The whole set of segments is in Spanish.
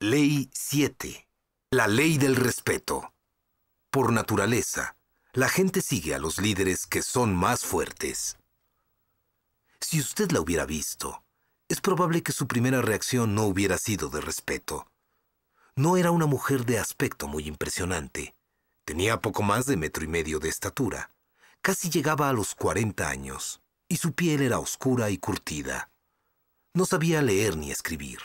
Ley 7. La ley del respeto. Por naturaleza, la gente sigue a los líderes que son más fuertes. Si usted la hubiera visto, es probable que su primera reacción no hubiera sido de respeto. No era una mujer de aspecto muy impresionante. Tenía poco más de 1,5 metros de estatura. Casi llegaba a los 40 años, y su piel era oscura y curtida. No sabía leer ni escribir.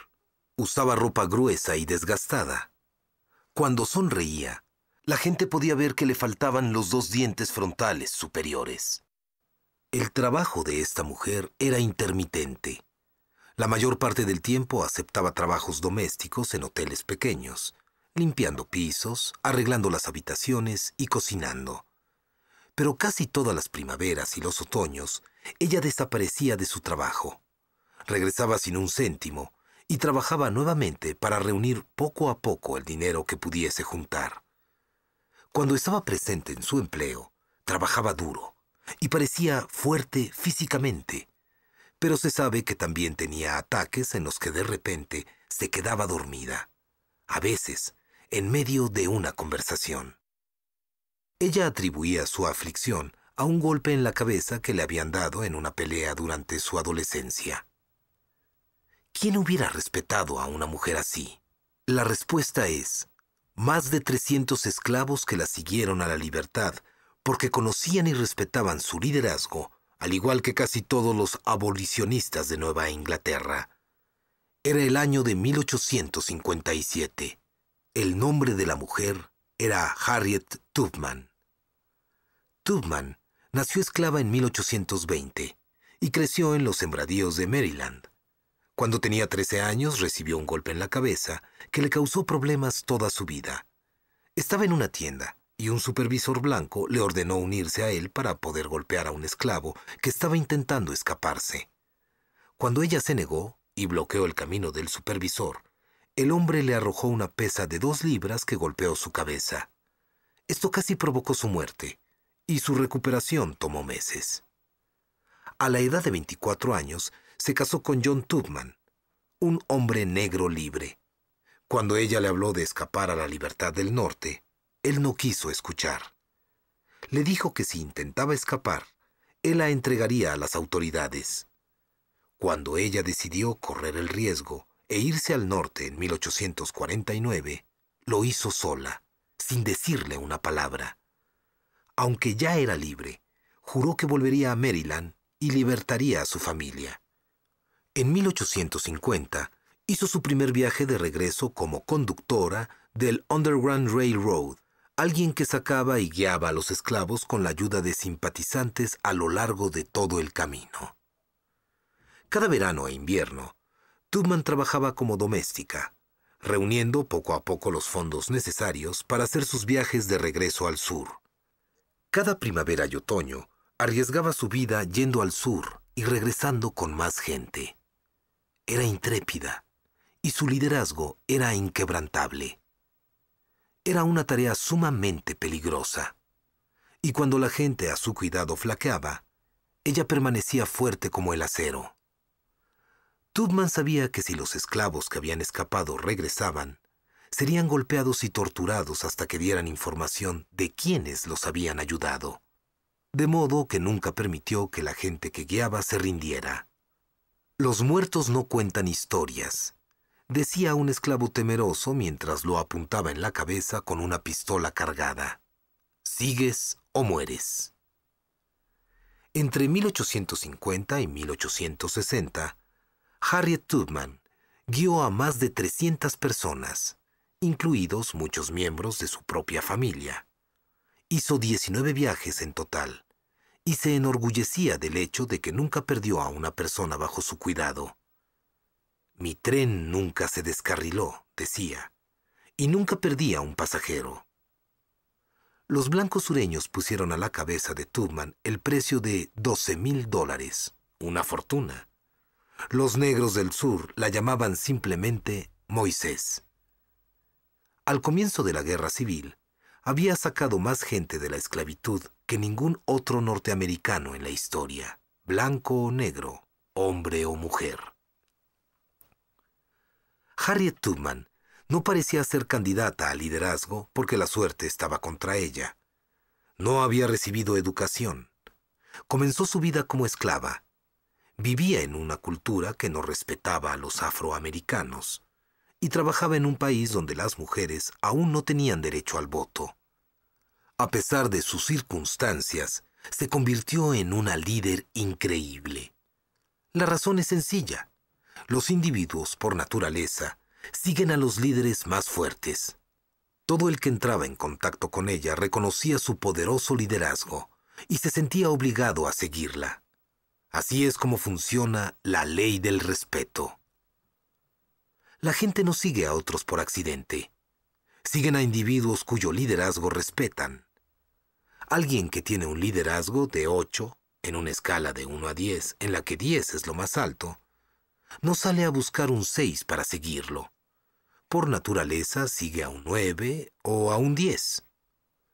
Usaba ropa gruesa y desgastada. Cuando sonreía, la gente podía ver que le faltaban los 2 dientes frontales superiores. El trabajo de esta mujer era intermitente. La mayor parte del tiempo aceptaba trabajos domésticos en hoteles pequeños, limpiando pisos, arreglando las habitaciones y cocinando. Pero casi todas las primaveras y los otoños, ella desaparecía de su trabajo. Regresaba sin un céntimo y trabajaba nuevamente para reunir poco a poco el dinero que pudiese juntar. Cuando estaba presente en su empleo, trabajaba duro y parecía fuerte físicamente, pero se sabe que también tenía ataques en los que de repente se quedaba dormida, a veces en medio de una conversación. Ella atribuía su aflicción a un golpe en la cabeza que le habían dado en una pelea durante su adolescencia. ¿Quién hubiera respetado a una mujer así? La respuesta es: más de 300 esclavos que la siguieron a la libertad porque conocían y respetaban su liderazgo, al igual que casi todos los abolicionistas de Nueva Inglaterra. Era el año de 1857. El nombre de la mujer era Harriet Tubman. Tubman nació esclava en 1820 y creció en los sembradíos de Maryland. Cuando tenía 13 años recibió un golpe en la cabeza que le causó problemas toda su vida. Estaba en una tienda y un supervisor blanco le ordenó unirse a él para poder golpear a un esclavo que estaba intentando escaparse. Cuando ella se negó y bloqueó el camino del supervisor, el hombre le arrojó una pesa de 2 libras que golpeó su cabeza. Esto casi provocó su muerte y su recuperación tomó meses. A la edad de 24 años, se casó con John Tubman, un hombre negro libre. Cuando ella le habló de escapar a la libertad del norte, él no quiso escuchar. Le dijo que si intentaba escapar, él la entregaría a las autoridades. Cuando ella decidió correr el riesgo e irse al norte en 1849, lo hizo sola, sin decirle una palabra. Aunque ya era libre, juró que volvería a Maryland y libertaría a su familia. En 1850 hizo su primer viaje de regreso como conductora del Underground Railroad, alguien que sacaba y guiaba a los esclavos con la ayuda de simpatizantes a lo largo de todo el camino. Cada verano e invierno, Tubman trabajaba como doméstica, reuniendo poco a poco los fondos necesarios para hacer sus viajes de regreso al sur. Cada primavera y otoño, arriesgaba su vida yendo al sur y regresando con más gente. Era intrépida y su liderazgo era inquebrantable. Era una tarea sumamente peligrosa. Y cuando la gente a su cuidado flaqueaba, ella permanecía fuerte como el acero. Tubman sabía que si los esclavos que habían escapado regresaban, serían golpeados y torturados hasta que dieran información de quiénes los habían ayudado. De modo que nunca permitió que la gente que guiaba se rindiera. «Los muertos no cuentan historias», decía un esclavo temeroso mientras lo apuntaba en la cabeza con una pistola cargada. «Sigues o mueres». Entre 1850 y 1860, Harriet Tubman guió a más de 300 personas, incluidos muchos miembros de su propia familia. Hizo 19 viajes en total, y se enorgullecía del hecho de que nunca perdió a una persona bajo su cuidado. «Mi tren nunca se descarriló», decía, «y nunca perdí a un pasajero». Los blancos sureños pusieron a la cabeza de Tubman el precio de $12,000, una fortuna. Los negros del sur la llamaban simplemente Moisés. Al comienzo de la Guerra Civil, había sacado más gente de la esclavitud que ningún otro norteamericano en la historia, blanco o negro, hombre o mujer. Harriet Tubman No parecía ser candidata al liderazgo porque la suerte estaba contra ella. No había recibido educación. Comenzó su vida como esclava. Vivía en una cultura que no respetaba a los afroamericanos y trabajaba en un país donde las mujeres aún no tenían derecho al voto. A pesar de sus circunstancias, se convirtió en una líder increíble. La razón es sencilla. Los individuos, por naturaleza, siguen a los líderes más fuertes. Todo el que entraba en contacto con ella reconocía su poderoso liderazgo y se sentía obligado a seguirla. Así es como funciona la ley del respeto. La gente no sigue a otros por accidente. Siguen a individuos cuyo liderazgo respetan. Alguien que tiene un liderazgo de 8, en una escala de 1 a 10, en la que 10 es lo más alto, no sale a buscar un 6 para seguirlo. Por naturaleza sigue a un 9 o a un 10.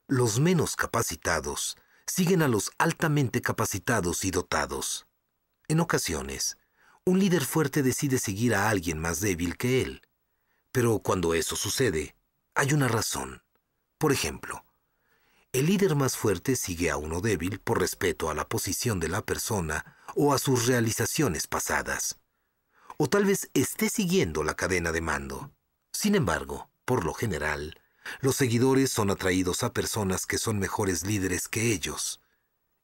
Los menos capacitados siguen a los altamente capacitados y dotados. En ocasiones, un líder fuerte decide seguir a alguien más débil que él. Pero cuando eso sucede, hay una razón. Por ejemplo, el líder más fuerte sigue a uno débil por respeto a la posición de la persona o a sus realizaciones pasadas. O tal vez esté siguiendo la cadena de mando. Sin embargo, por lo general, los seguidores son atraídos a personas que son mejores líderes que ellos.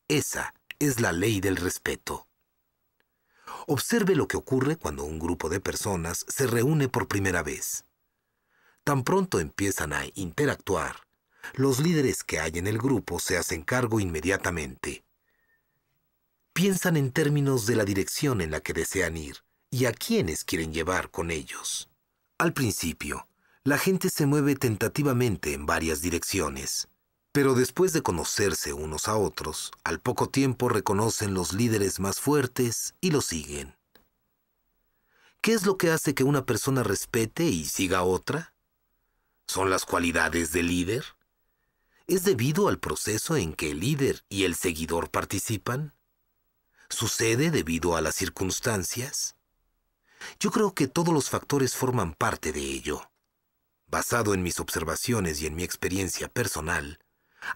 Esa es la ley del respeto. Observe lo que ocurre cuando un grupo de personas se reúne por primera vez. Tan pronto empiezan a interactuar, los líderes que hay en el grupo se hacen cargo inmediatamente. Piensan en términos de la dirección en la que desean ir y a quiénes quieren llevar con ellos. Al principio, la gente se mueve tentativamente en varias direcciones, pero después de conocerse unos a otros, al poco tiempo reconocen los líderes más fuertes y los siguen. ¿Qué es lo que hace que una persona respete y siga a otra? ¿Son las cualidades del líder? ¿Es debido al proceso en que el líder y el seguidor participan? ¿Sucede debido a las circunstancias? Yo creo que todos los factores forman parte de ello. Basado en mis observaciones y en mi experiencia personal,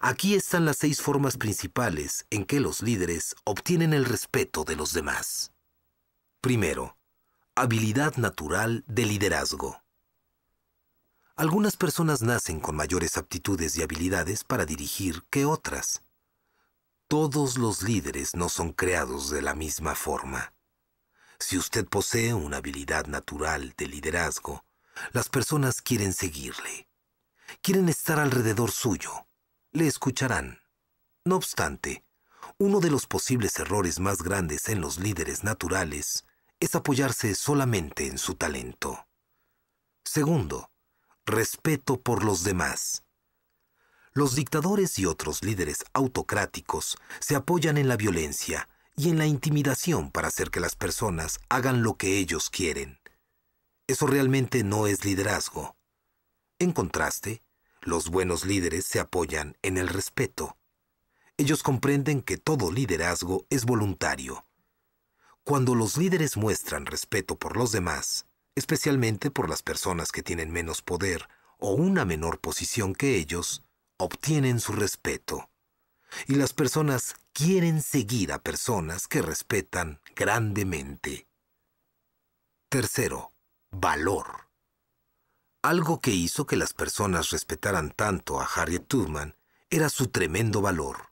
aquí están las 6 formas principales en que los líderes obtienen el respeto de los demás. Primero, habilidad natural de liderazgo. Algunas personas nacen con mayores aptitudes y habilidades para dirigir que otras. Todos los líderes no son creados de la misma forma. Si usted posee una habilidad natural de liderazgo, las personas quieren seguirle. Quieren estar alrededor suyo. Le escucharán. No obstante, uno de los posibles errores más grandes en los líderes naturales es apoyarse solamente en su talento. Segundo, respeto por los demás. Los dictadores y otros líderes autocráticos se apoyan en la violencia y en la intimidación para hacer que las personas hagan lo que ellos quieren. Eso realmente no es liderazgo. En contraste, los buenos líderes se apoyan en el respeto. Ellos comprenden que todo liderazgo es voluntario. Cuando los líderes muestran respeto por los demás, especialmente por las personas que tienen menos poder o una menor posición que ellos, obtienen su respeto. Y las personas quieren seguir a personas que respetan grandemente. Tercero, valor. Algo que hizo que las personas respetaran tanto a Harriet Tubman era su tremendo valor.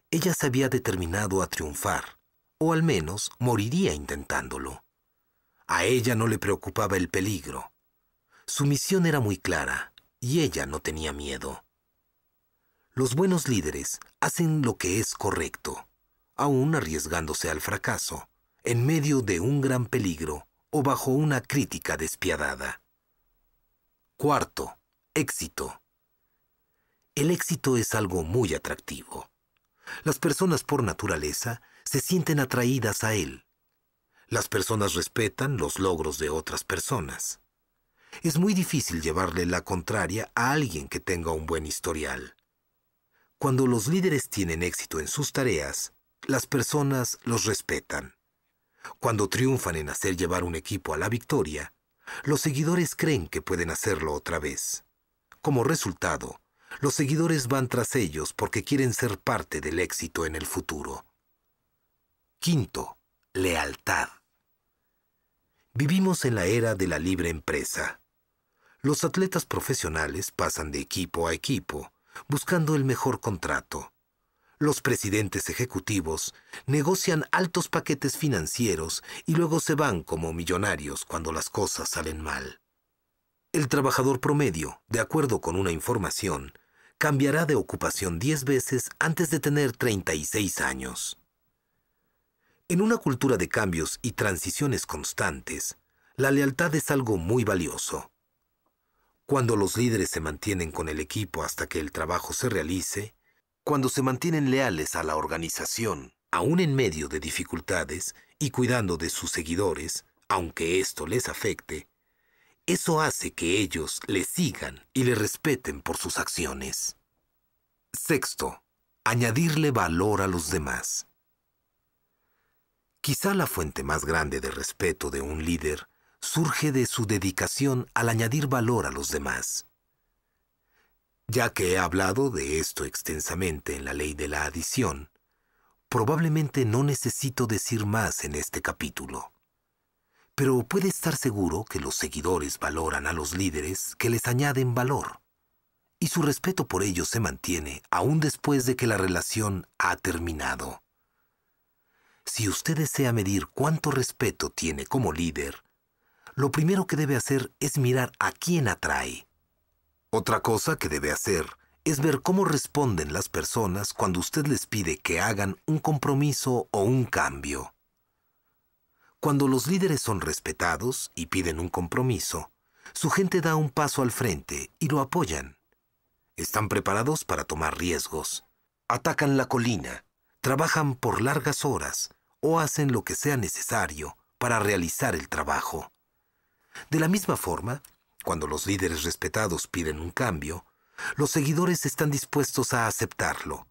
Ella se había determinado a triunfar, o al menos moriría intentándolo. A ella no le preocupaba el peligro. Su misión era muy clara, y ella no tenía miedo. Los buenos líderes hacen lo que es correcto, aún arriesgándose al fracaso, en medio de un gran peligro o bajo una crítica despiadada. Cuarto, éxito. El éxito es algo muy atractivo. Las personas por naturaleza se sienten atraídas a él. Las personas respetan los logros de otras personas. Es muy difícil llevarle la contraria a alguien que tenga un buen historial. Cuando los líderes tienen éxito en sus tareas, las personas los respetan. Cuando triunfan en hacer llevar un equipo a la victoria, los seguidores creen que pueden hacerlo otra vez. Como resultado, los seguidores van tras ellos porque quieren ser parte del éxito en el futuro. Quinto, lealtad. Vivimos en la era de la libre empresa. Los atletas profesionales pasan de equipo a equipo, buscando el mejor contrato. Los presidentes ejecutivos negocian altos paquetes financieros y luego se van como millonarios cuando las cosas salen mal. El trabajador promedio, de acuerdo con una información, cambiará de ocupación 10 veces antes de tener 36 años. En una cultura de cambios y transiciones constantes, la lealtad es algo muy valioso. Cuando los líderes se mantienen con el equipo hasta que el trabajo se realice, cuando se mantienen leales a la organización, aún en medio de dificultades y cuidando de sus seguidores, aunque esto les afecte, eso hace que ellos le sigan y le respeten por sus acciones. Sexto, añadirle valor a los demás. Quizá la fuente más grande de respeto de un líder surge de su dedicación al añadir valor a los demás. Ya que he hablado de esto extensamente en la ley de la adición, probablemente no necesito decir más en este capítulo. Pero puede estar seguro que los seguidores valoran a los líderes que les añaden valor, y su respeto por ellos se mantiene aún después de que la relación ha terminado. Si usted desea medir cuánto respeto tiene como líder, lo primero que debe hacer es mirar a quién atrae. Otra cosa que debe hacer es ver cómo responden las personas cuando usted les pide que hagan un compromiso o un cambio. Cuando los líderes son respetados y piden un compromiso, su gente da un paso al frente y lo apoyan. Están preparados para tomar riesgos, atacan la colina, trabajan por largas horas o hacen lo que sea necesario para realizar el trabajo. De la misma forma, cuando los líderes respetados piden un cambio, los seguidores están dispuestos a aceptarlo.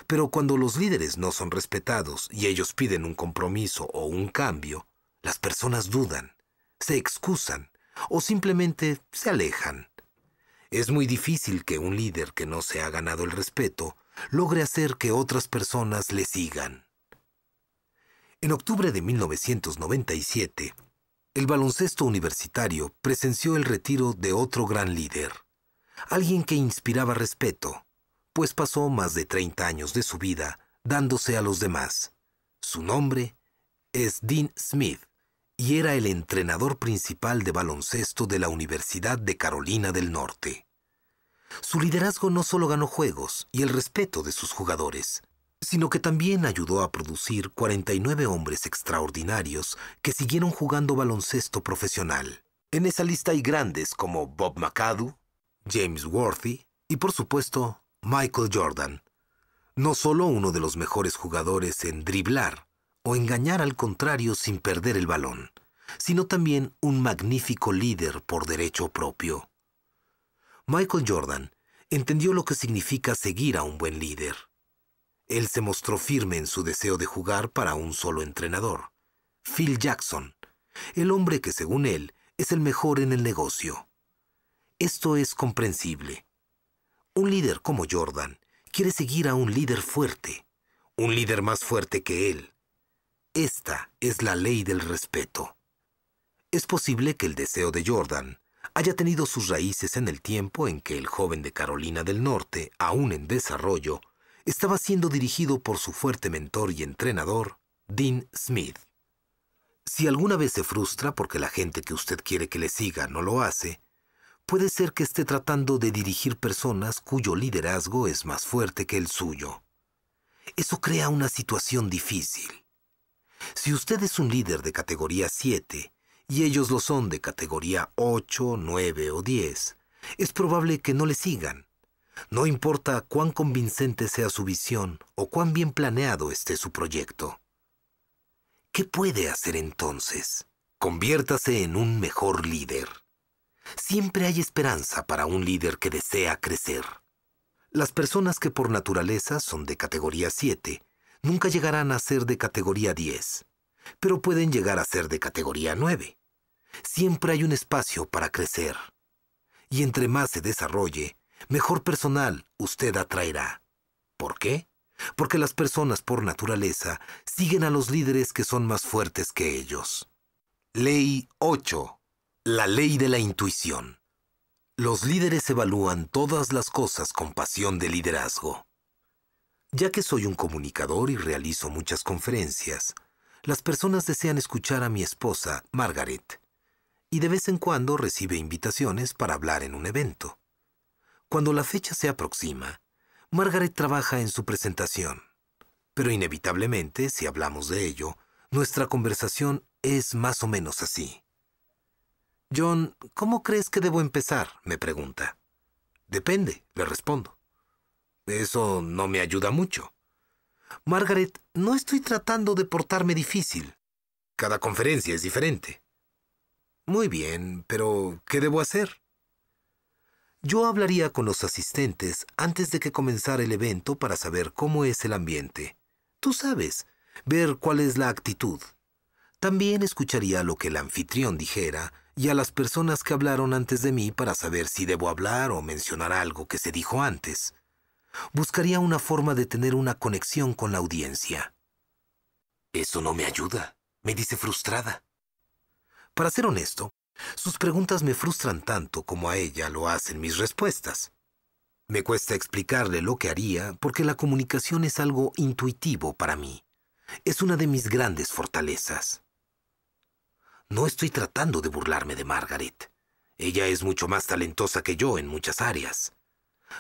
Pero cuando los líderes no son respetados y ellos piden un compromiso o un cambio, las personas dudan, se excusan o simplemente se alejan. Es muy difícil que un líder que no se ha ganado el respeto logre hacer que otras personas le sigan. En octubre de 1997, el baloncesto universitario presenció el retiro de otro gran líder, alguien que inspiraba respeto, pues pasó más de 30 años de su vida dándose a los demás. Su nombre es Dean Smith y era el entrenador principal de baloncesto de la Universidad de Carolina del Norte. Su liderazgo no solo ganó juegos y el respeto de sus jugadores, sino que también ayudó a producir 49 hombres extraordinarios que siguieron jugando baloncesto profesional. En esa lista hay grandes como Bob McAdoo, James Worthy y, por supuesto, Michael Jordan. No solo uno de los mejores jugadores en driblar o engañar al contrario sin perder el balón, sino también un magnífico líder por derecho propio. Michael Jordan entendió lo que significa seguir a un buen líder. Él se mostró firme en su deseo de jugar para un solo entrenador, Phil Jackson, el hombre que según él es el mejor en el negocio. Esto es comprensible. Un líder como Jordan quiere seguir a un líder fuerte, un líder más fuerte que él. Esta es la ley del respeto. Es posible que el deseo de Jordan haya tenido sus raíces en el tiempo en que el joven de Carolina del Norte, aún en desarrollo, estaba siendo dirigido por su fuerte mentor y entrenador, Dean Smith. Si alguna vez se frustra porque la gente que usted quiere que le siga no lo hace, puede ser que esté tratando de dirigir personas cuyo liderazgo es más fuerte que el suyo. Eso crea una situación difícil. Si usted es un líder de categoría 7 y ellos lo son de categoría 8, 9 o 10, es probable que no le sigan. No importa cuán convincente sea su visión o cuán bien planeado esté su proyecto. ¿Qué puede hacer entonces? Conviértase en un mejor líder. Siempre hay esperanza para un líder que desea crecer. Las personas que por naturaleza son de categoría 7 nunca llegarán a ser de categoría 10, pero pueden llegar a ser de categoría 9. Siempre hay un espacio para crecer. Y entre más se desarrolle, mejor personal usted atraerá. ¿Por qué? Porque las personas por naturaleza siguen a los líderes que son más fuertes que ellos. Ley 8. La ley de la intuición. Los líderes evalúan todas las cosas con pasión de liderazgo. Ya que soy un comunicador y realizo muchas conferencias, las personas desean escuchar a mi esposa, Margaret, y de vez en cuando recibe invitaciones para hablar en un evento. Cuando la fecha se aproxima, Margaret trabaja en su presentación, pero inevitablemente, si hablamos de ello, nuestra conversación es más o menos así. John, ¿cómo crees que debo empezar?, me pregunta. Depende, le respondo. Eso no me ayuda mucho. Margaret, no estoy tratando de portarme difícil. Cada conferencia es diferente. Muy bien, pero ¿qué debo hacer? Yo hablaría con los asistentes antes de que comenzara el evento para saber cómo es el ambiente. Tú sabes, ver cuál es la actitud. También escucharía lo que el anfitrión dijera y a las personas que hablaron antes de mí para saber si debo hablar o mencionar algo que se dijo antes. Buscaría una forma de tener una conexión con la audiencia. Eso no me ayuda, me dice frustrada. Para ser honesto, sus preguntas me frustran tanto como a ella lo hacen mis respuestas. Me cuesta explicarle lo que haría porque la comunicación es algo intuitivo para mí. Es una de mis grandes fortalezas. No estoy tratando de burlarme de Margaret. Ella es mucho más talentosa que yo en muchas áreas.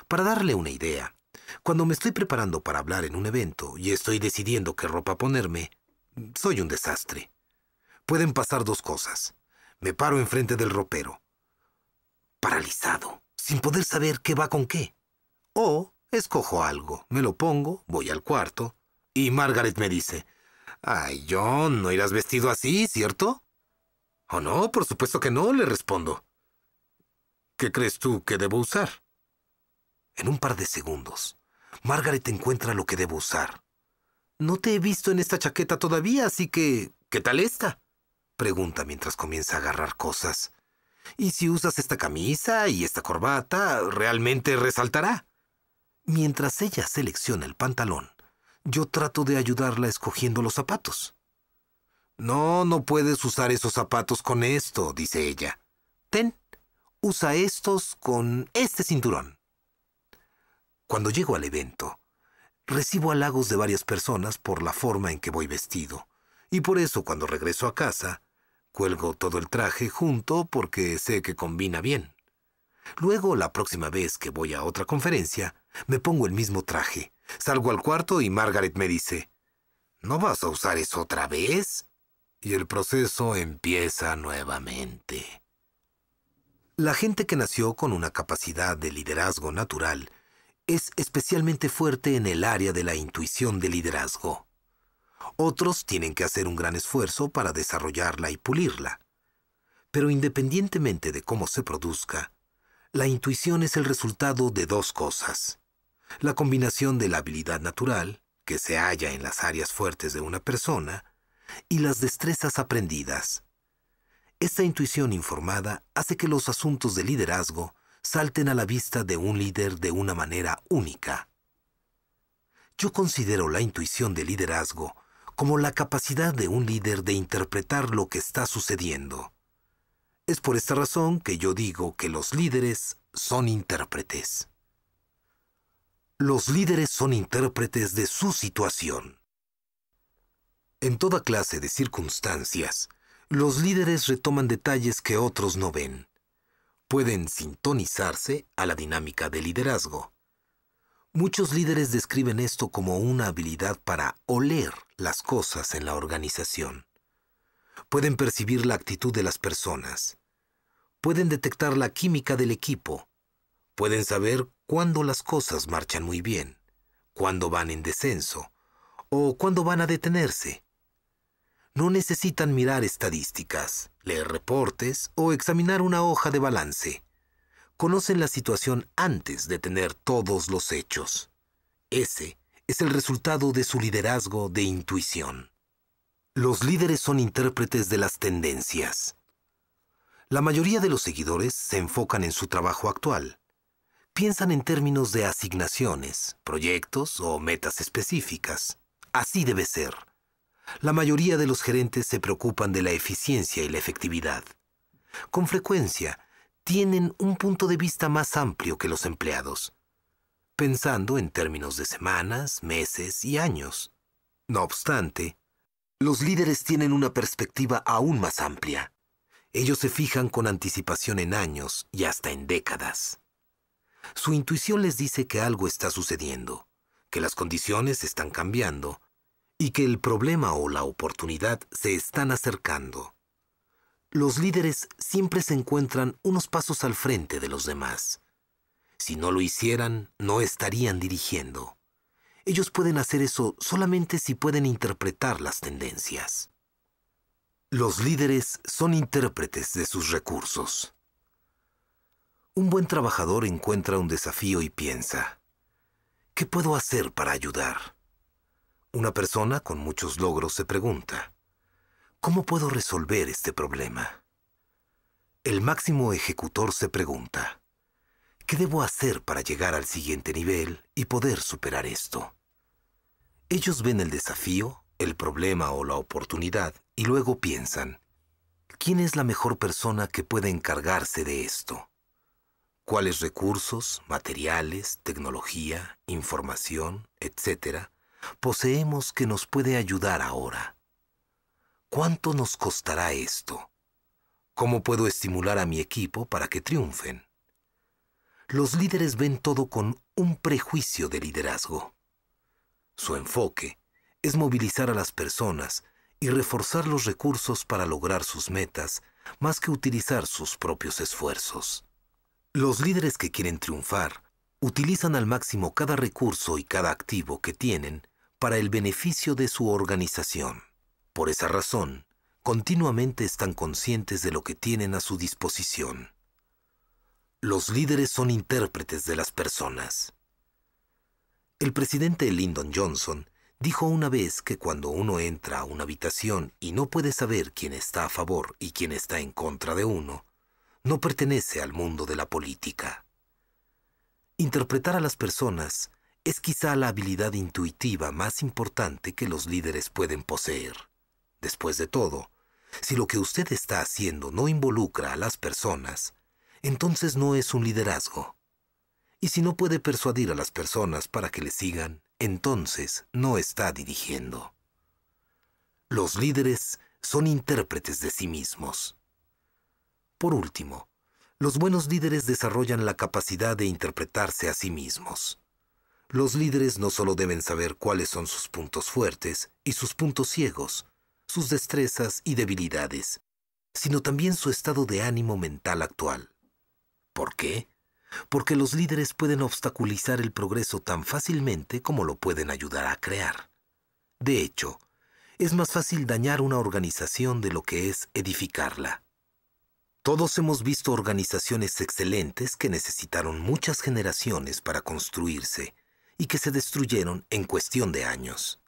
Para darle una idea, cuando me estoy preparando para hablar en un evento y estoy decidiendo qué ropa ponerme, soy un desastre. Pueden pasar dos cosas. Me paro enfrente del ropero, paralizado, sin poder saber qué va con qué. O escojo algo, me lo pongo, voy al cuarto, y Margaret me dice, «Ay, John, no irás vestido así, ¿cierto?» «Oh, no, por supuesto que no», le respondo. «¿Qué crees tú que debo usar?» En un par de segundos, Margaret encuentra lo que debo usar. «No te he visto en esta chaqueta todavía, así que... ¿qué tal esta?», pregunta mientras comienza a agarrar cosas. «Y si usas esta camisa y esta corbata, realmente resaltará». Mientras ella selecciona el pantalón, yo trato de ayudarla escogiendo los zapatos. «No, no puedes usar esos zapatos con esto», dice ella. «Ten, usa estos con este cinturón». Cuando llego al evento, recibo halagos de varias personas por la forma en que voy vestido, y por eso cuando regreso a casa, cuelgo todo el traje junto porque sé que combina bien. Luego, la próxima vez que voy a otra conferencia, me pongo el mismo traje, salgo al cuarto y Margaret me dice, «¿No vas a usar eso otra vez?» Y el proceso empieza nuevamente. La gente que nació con una capacidad de liderazgo natural es especialmente fuerte en el área de la intuición de liderazgo. Otros tienen que hacer un gran esfuerzo para desarrollarla y pulirla. Pero independientemente de cómo se produzca, la intuición es el resultado de dos cosas. La combinación de la habilidad natural, que se halla en las áreas fuertes de una persona, y las destrezas aprendidas. Esta intuición informada hace que los asuntos de liderazgo salten a la vista de un líder de una manera única. Yo considero la intuición de liderazgo como la capacidad de un líder de interpretar lo que está sucediendo. Es por esta razón que yo digo que los líderes son intérpretes. Los líderes son intérpretes de su situación. En toda clase de circunstancias, los líderes retoman detalles que otros no ven. Pueden sintonizarse a la dinámica de liderazgo. Muchos líderes describen esto como una habilidad para oler las cosas en la organización. Pueden percibir la actitud de las personas. Pueden detectar la química del equipo. Pueden saber cuándo las cosas marchan muy bien, cuándo van en descenso o cuándo van a detenerse. No necesitan mirar estadísticas, leer reportes o examinar una hoja de balance. Conocen la situación antes de tener todos los hechos. Ese es el resultado de su liderazgo de intuición. Los líderes son intérpretes de las tendencias. La mayoría de los seguidores se enfocan en su trabajo actual. Piensan en términos de asignaciones, proyectos o metas específicas. Así debe ser. La mayoría de los gerentes se preocupan de la eficiencia y la efectividad. Con frecuencia, tienen un punto de vista más amplio que los empleados, pensando en términos de semanas, meses y años. No obstante, los líderes tienen una perspectiva aún más amplia. Ellos se fijan con anticipación en años y hasta en décadas. Su intuición les dice que algo está sucediendo, que las condiciones están cambiando y que el problema o la oportunidad se están acercando. Los líderes siempre se encuentran unos pasos al frente de los demás. Si no lo hicieran, no estarían dirigiendo. Ellos pueden hacer eso solamente si pueden interpretar las tendencias. Los líderes son intérpretes de sus recursos. Un buen trabajador encuentra un desafío y piensa, ¿qué puedo hacer para ayudar? Una persona con muchos logros se pregunta, ¿cómo puedo resolver este problema? El máximo ejecutor se pregunta, ¿qué debo hacer para llegar al siguiente nivel y poder superar esto? Ellos ven el desafío, el problema o la oportunidad y luego piensan, ¿quién es la mejor persona que puede encargarse de esto? ¿Cuáles recursos, materiales, tecnología, información, etcétera, poseemos que nos puede ayudar ahora? ¿Cuánto nos costará esto? ¿Cómo puedo estimular a mi equipo para que triunfen? Los líderes ven todo con un prejuicio de liderazgo. Su enfoque es movilizar a las personas y reforzar los recursos para lograr sus metas, más que utilizar sus propios esfuerzos. Los líderes que quieren triunfar utilizan al máximo cada recurso y cada activo que tienen para el beneficio de su organización. Por esa razón, continuamente están conscientes de lo que tienen a su disposición. Los líderes son intérpretes de las personas. El presidente Lyndon Johnson dijo una vez que cuando uno entra a una habitación y no puede saber quién está a favor y quién está en contra de uno, no pertenece al mundo de la política. Interpretar a las personas es quizá la habilidad intuitiva más importante que los líderes pueden poseer. Después de todo, si lo que usted está haciendo no involucra a las personas, entonces no es un liderazgo. Y si no puede persuadir a las personas para que le sigan, entonces no está dirigiendo. Los líderes son intérpretes de sí mismos. Por último, los buenos líderes desarrollan la capacidad de interpretarse a sí mismos. Los líderes no solo deben saber cuáles son sus puntos fuertes y sus puntos ciegos, sus destrezas y debilidades, sino también su estado de ánimo mental actual. ¿Por qué? Porque los líderes pueden obstaculizar el progreso tan fácilmente como lo pueden ayudar a crear. De hecho, es más fácil dañar una organización de lo que es edificarla. Todos hemos visto organizaciones excelentes que necesitaron muchas generaciones para construirse y que se destruyeron en cuestión de años.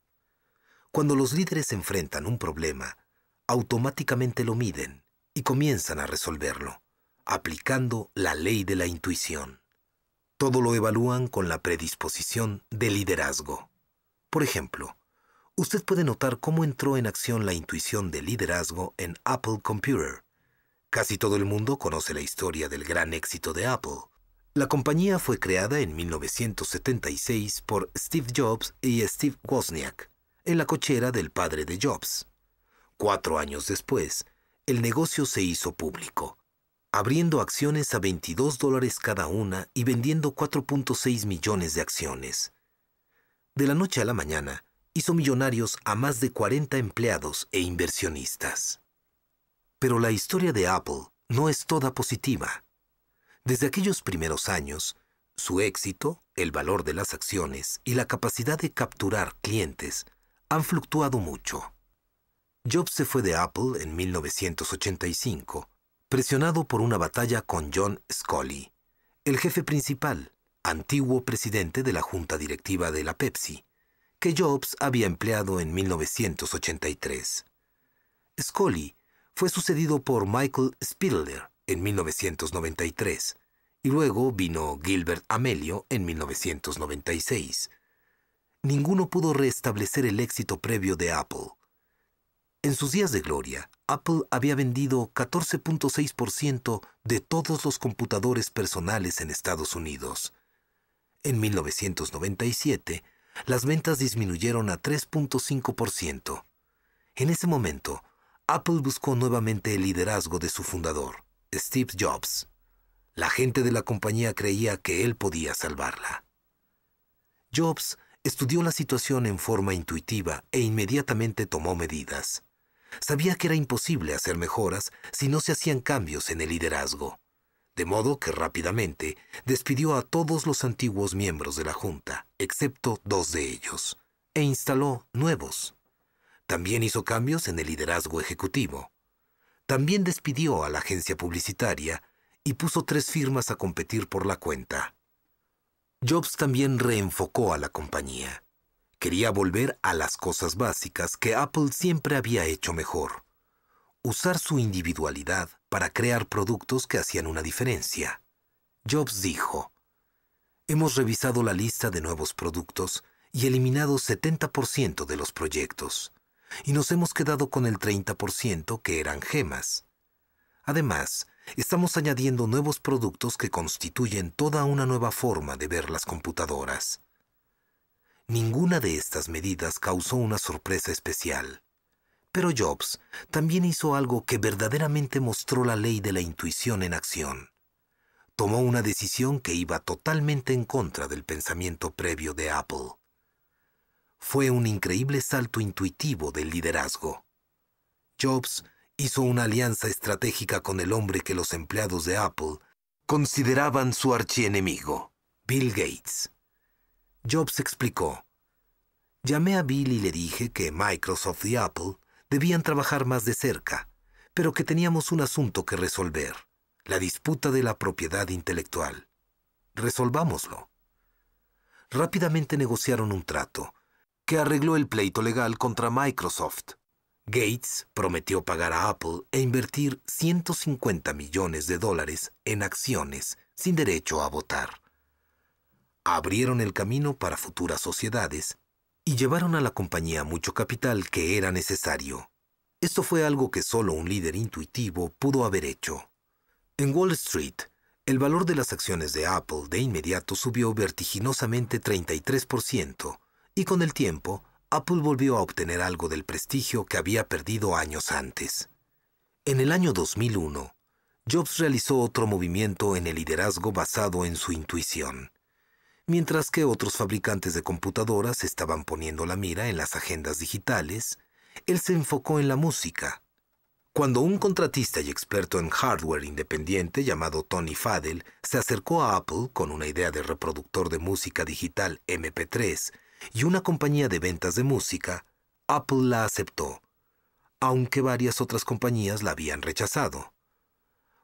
Cuando los líderes enfrentan un problema, automáticamente lo miden y comienzan a resolverlo, aplicando la ley de la intuición. Todo lo evalúan con la predisposición de liderazgo. Por ejemplo, usted puede notar cómo entró en acción la intuición de liderazgo en Apple Computer. Casi todo el mundo conoce la historia del gran éxito de Apple. La compañía fue creada en 1976 por Steve Jobs y Steve Wozniak, en la cochera del padre de Jobs. 4 años después, el negocio se hizo público, abriendo acciones a $22 cada una y vendiendo 4.6 millones de acciones. De la noche a la mañana, hizo millonarios a más de 40 empleados e inversionistas. Pero la historia de Apple no es toda positiva. Desde aquellos primeros años, su éxito, el valor de las acciones y la capacidad de capturar clientes han fluctuado mucho. Jobs se fue de Apple en 1985, presionado por una batalla con John Sculley, el jefe principal, antiguo presidente de la junta directiva de la Pepsi, que Jobs había empleado en 1983. Sculley Fue sucedido por Michael Spindler en 1993 y luego vino Gilbert Amelio en 1996. Ninguno pudo restablecer el éxito previo de Apple. En sus días de gloria, Apple había vendido 14.6% de todos los computadores personales en Estados Unidos. En 1997, las ventas disminuyeron a 3.5%. En ese momento, Apple buscó nuevamente el liderazgo de su fundador, Steve Jobs. La gente de la compañía creía que él podía salvarla. Jobs estudió la situación en forma intuitiva e inmediatamente tomó medidas. Sabía que era imposible hacer mejoras si no se hacían cambios en el liderazgo, de modo que rápidamente despidió a todos los antiguos miembros de la junta, excepto 2 de ellos, e instaló nuevos. También hizo cambios en el liderazgo ejecutivo. También despidió a la agencia publicitaria y puso 3 firmas a competir por la cuenta. Jobs también reenfocó a la compañía. Quería volver a las cosas básicas que Apple siempre había hecho mejor. Usar su individualidad para crear productos que hacían una diferencia. Jobs dijo: «Hemos revisado la lista de nuevos productos y eliminado 70% de los proyectos, y nos hemos quedado con el 30% que eran gemas. Además, estamos añadiendo nuevos productos que constituyen toda una nueva forma de ver las computadoras». Ninguna de estas medidas causó una sorpresa especial. Pero Jobs también hizo algo que verdaderamente mostró la ley de la intuición en acción. Tomó una decisión que iba totalmente en contra del pensamiento previo de Apple. Fue un increíble salto intuitivo del liderazgo. Jobs hizo una alianza estratégica con el hombre que los empleados de Apple consideraban su archienemigo, Bill Gates. Jobs explicó: «Llamé a Bill y le dije que Microsoft y Apple debían trabajar más de cerca, pero que teníamos un asunto que resolver, la disputa de la propiedad intelectual. Resolvámoslo». Rápidamente negociaron un trato que arregló el pleito legal contra Microsoft. Gates prometió pagar a Apple e invertir $150 millones en acciones sin derecho a votar. Abrieron el camino para futuras sociedades y llevaron a la compañía mucho capital que era necesario. Esto fue algo que solo un líder intuitivo pudo haber hecho. En Wall Street, el valor de las acciones de Apple de inmediato subió vertiginosamente 33%, y con el tiempo, Apple volvió a obtener algo del prestigio que había perdido años antes. En el año 2001, Jobs realizó otro movimiento en el liderazgo basado en su intuición. Mientras que otros fabricantes de computadoras estaban poniendo la mira en las agendas digitales, él se enfocó en la música. Cuando un contratista y experto en hardware independiente llamado Tony Fadell se acercó a Apple con una idea de reproductor de música digital MP3 y una compañía de ventas de música, Apple la aceptó, aunque varias otras compañías la habían rechazado.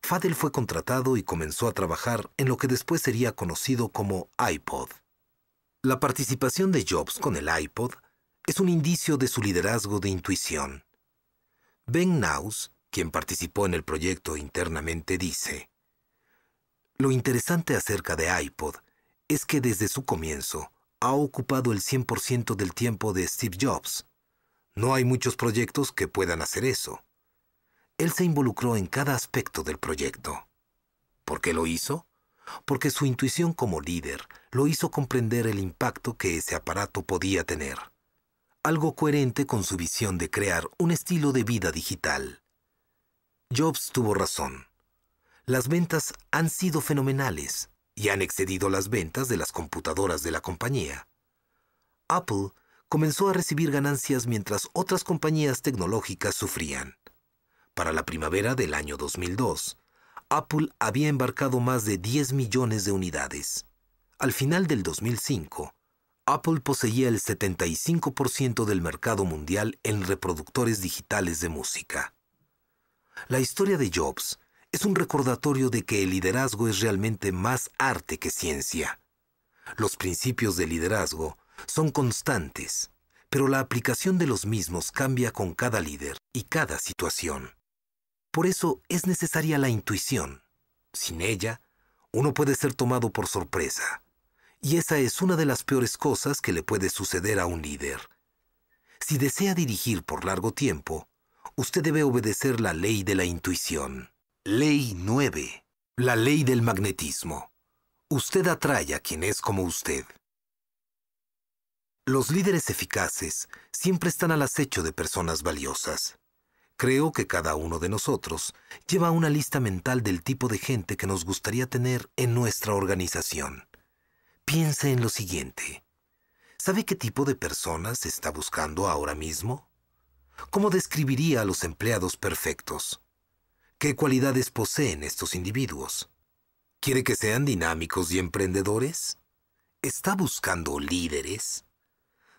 Fadell fue contratado y comenzó a trabajar en lo que después sería conocido como iPod. La participación de Jobs con el iPod es un indicio de su liderazgo de intuición. Ben Naus, quien participó en el proyecto internamente, dice: «Lo interesante acerca de iPod es que desde su comienzo ha ocupado el 100% del tiempo de Steve Jobs. No hay muchos proyectos que puedan hacer eso. Él se involucró en cada aspecto del proyecto. ¿Por qué lo hizo? Porque su intuición como líder lo hizo comprender el impacto que ese aparato podía tener. Algo coherente con su visión de crear un estilo de vida digital. Jobs tuvo razón. Las ventas han sido fenomenales y han excedido las ventas de las computadoras de la compañía. Apple comenzó a recibir ganancias mientras otras compañías tecnológicas sufrían. Para la primavera del año 2002, Apple había embarcado más de 10 millones de unidades. Al final del 2005, Apple poseía el 75% del mercado mundial en reproductores digitales de música. La historia de Jobs es un recordatorio de que el liderazgo es realmente más arte que ciencia. Los principios de liderazgo son constantes, pero la aplicación de los mismos cambia con cada líder y cada situación. Por eso es necesaria la intuición. Sin ella, uno puede ser tomado por sorpresa. Y esa es una de las peores cosas que le puede suceder a un líder. Si desea dirigir por largo tiempo, usted debe obedecer la ley de la intuición. Ley 9. La ley del magnetismo. Usted atrae a quien es como usted. Los líderes eficaces siempre están al acecho de personas valiosas. Creo que cada uno de nosotros lleva una lista mental del tipo de gente que nos gustaría tener en nuestra organización. Piense en lo siguiente. ¿Sabe qué tipo de personas está buscando ahora mismo? ¿Cómo describiría a los empleados perfectos? ¿Qué cualidades poseen estos individuos? ¿Quiere que sean dinámicos y emprendedores? ¿Está buscando líderes?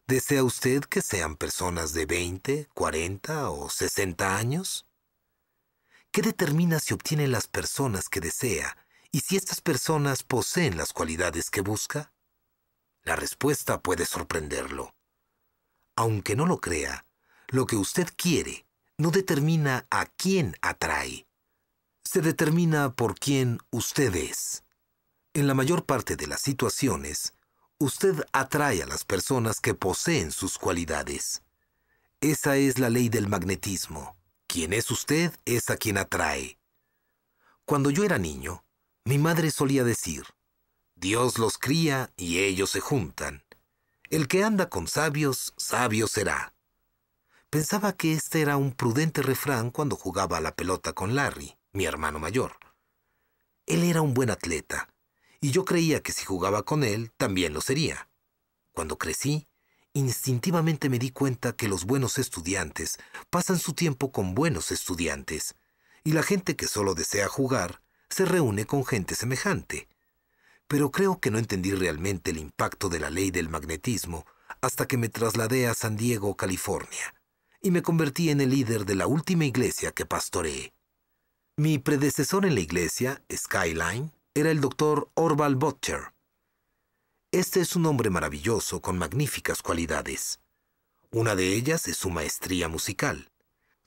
¿Desea usted que sean personas de 20, 40 o 60 años? ¿Qué determina si obtiene las personas que desea y si estas personas poseen las cualidades que busca? La respuesta puede sorprenderlo. Aunque no lo crea, lo que usted quiere no determina a quién atrae. Se determina por quién usted es. En la mayor parte de las situaciones, usted atrae a las personas que poseen sus cualidades. Esa es la ley del magnetismo. Quien es usted es a quien atrae. Cuando yo era niño, mi madre solía decir, Dios los cría y ellos se juntan. El que anda con sabios, sabio será. Pensaba que este era un prudente refrán cuando jugaba a la pelota con Larry, mi hermano mayor. Él era un buen atleta, y yo creía que si jugaba con él, también lo sería. Cuando crecí, instintivamente me di cuenta que los buenos estudiantes pasan su tiempo con buenos estudiantes, y la gente que solo desea jugar se reúne con gente semejante. Pero creo que no entendí realmente el impacto de la ley del magnetismo hasta que me trasladé a San Diego, California, y me convertí en el líder de la última iglesia que pastoreé. Mi predecesor en la iglesia, Skyline, era el Dr. Orval Butcher. Este es un hombre maravilloso con magníficas cualidades. Una de ellas es su maestría musical.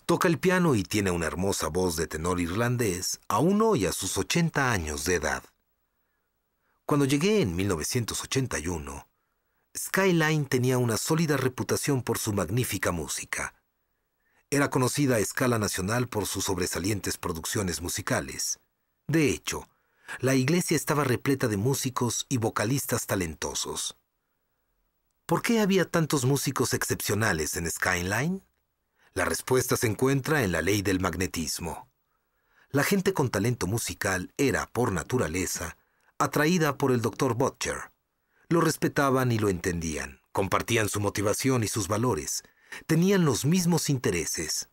Toca el piano y tiene una hermosa voz de tenor irlandés aún hoy a sus 80 años de edad. Cuando llegué en 1981, Skyline tenía una sólida reputación por su magnífica música. Era conocida a escala nacional por sus sobresalientes producciones musicales. De hecho, la iglesia estaba repleta de músicos y vocalistas talentosos. ¿Por qué había tantos músicos excepcionales en Skyline? La respuesta se encuentra en la ley del magnetismo. La gente con talento musical era, por naturaleza, atraída por el Dr. Butcher. Lo respetaban y lo entendían, compartían su motivación y sus valores, tenían los mismos intereses.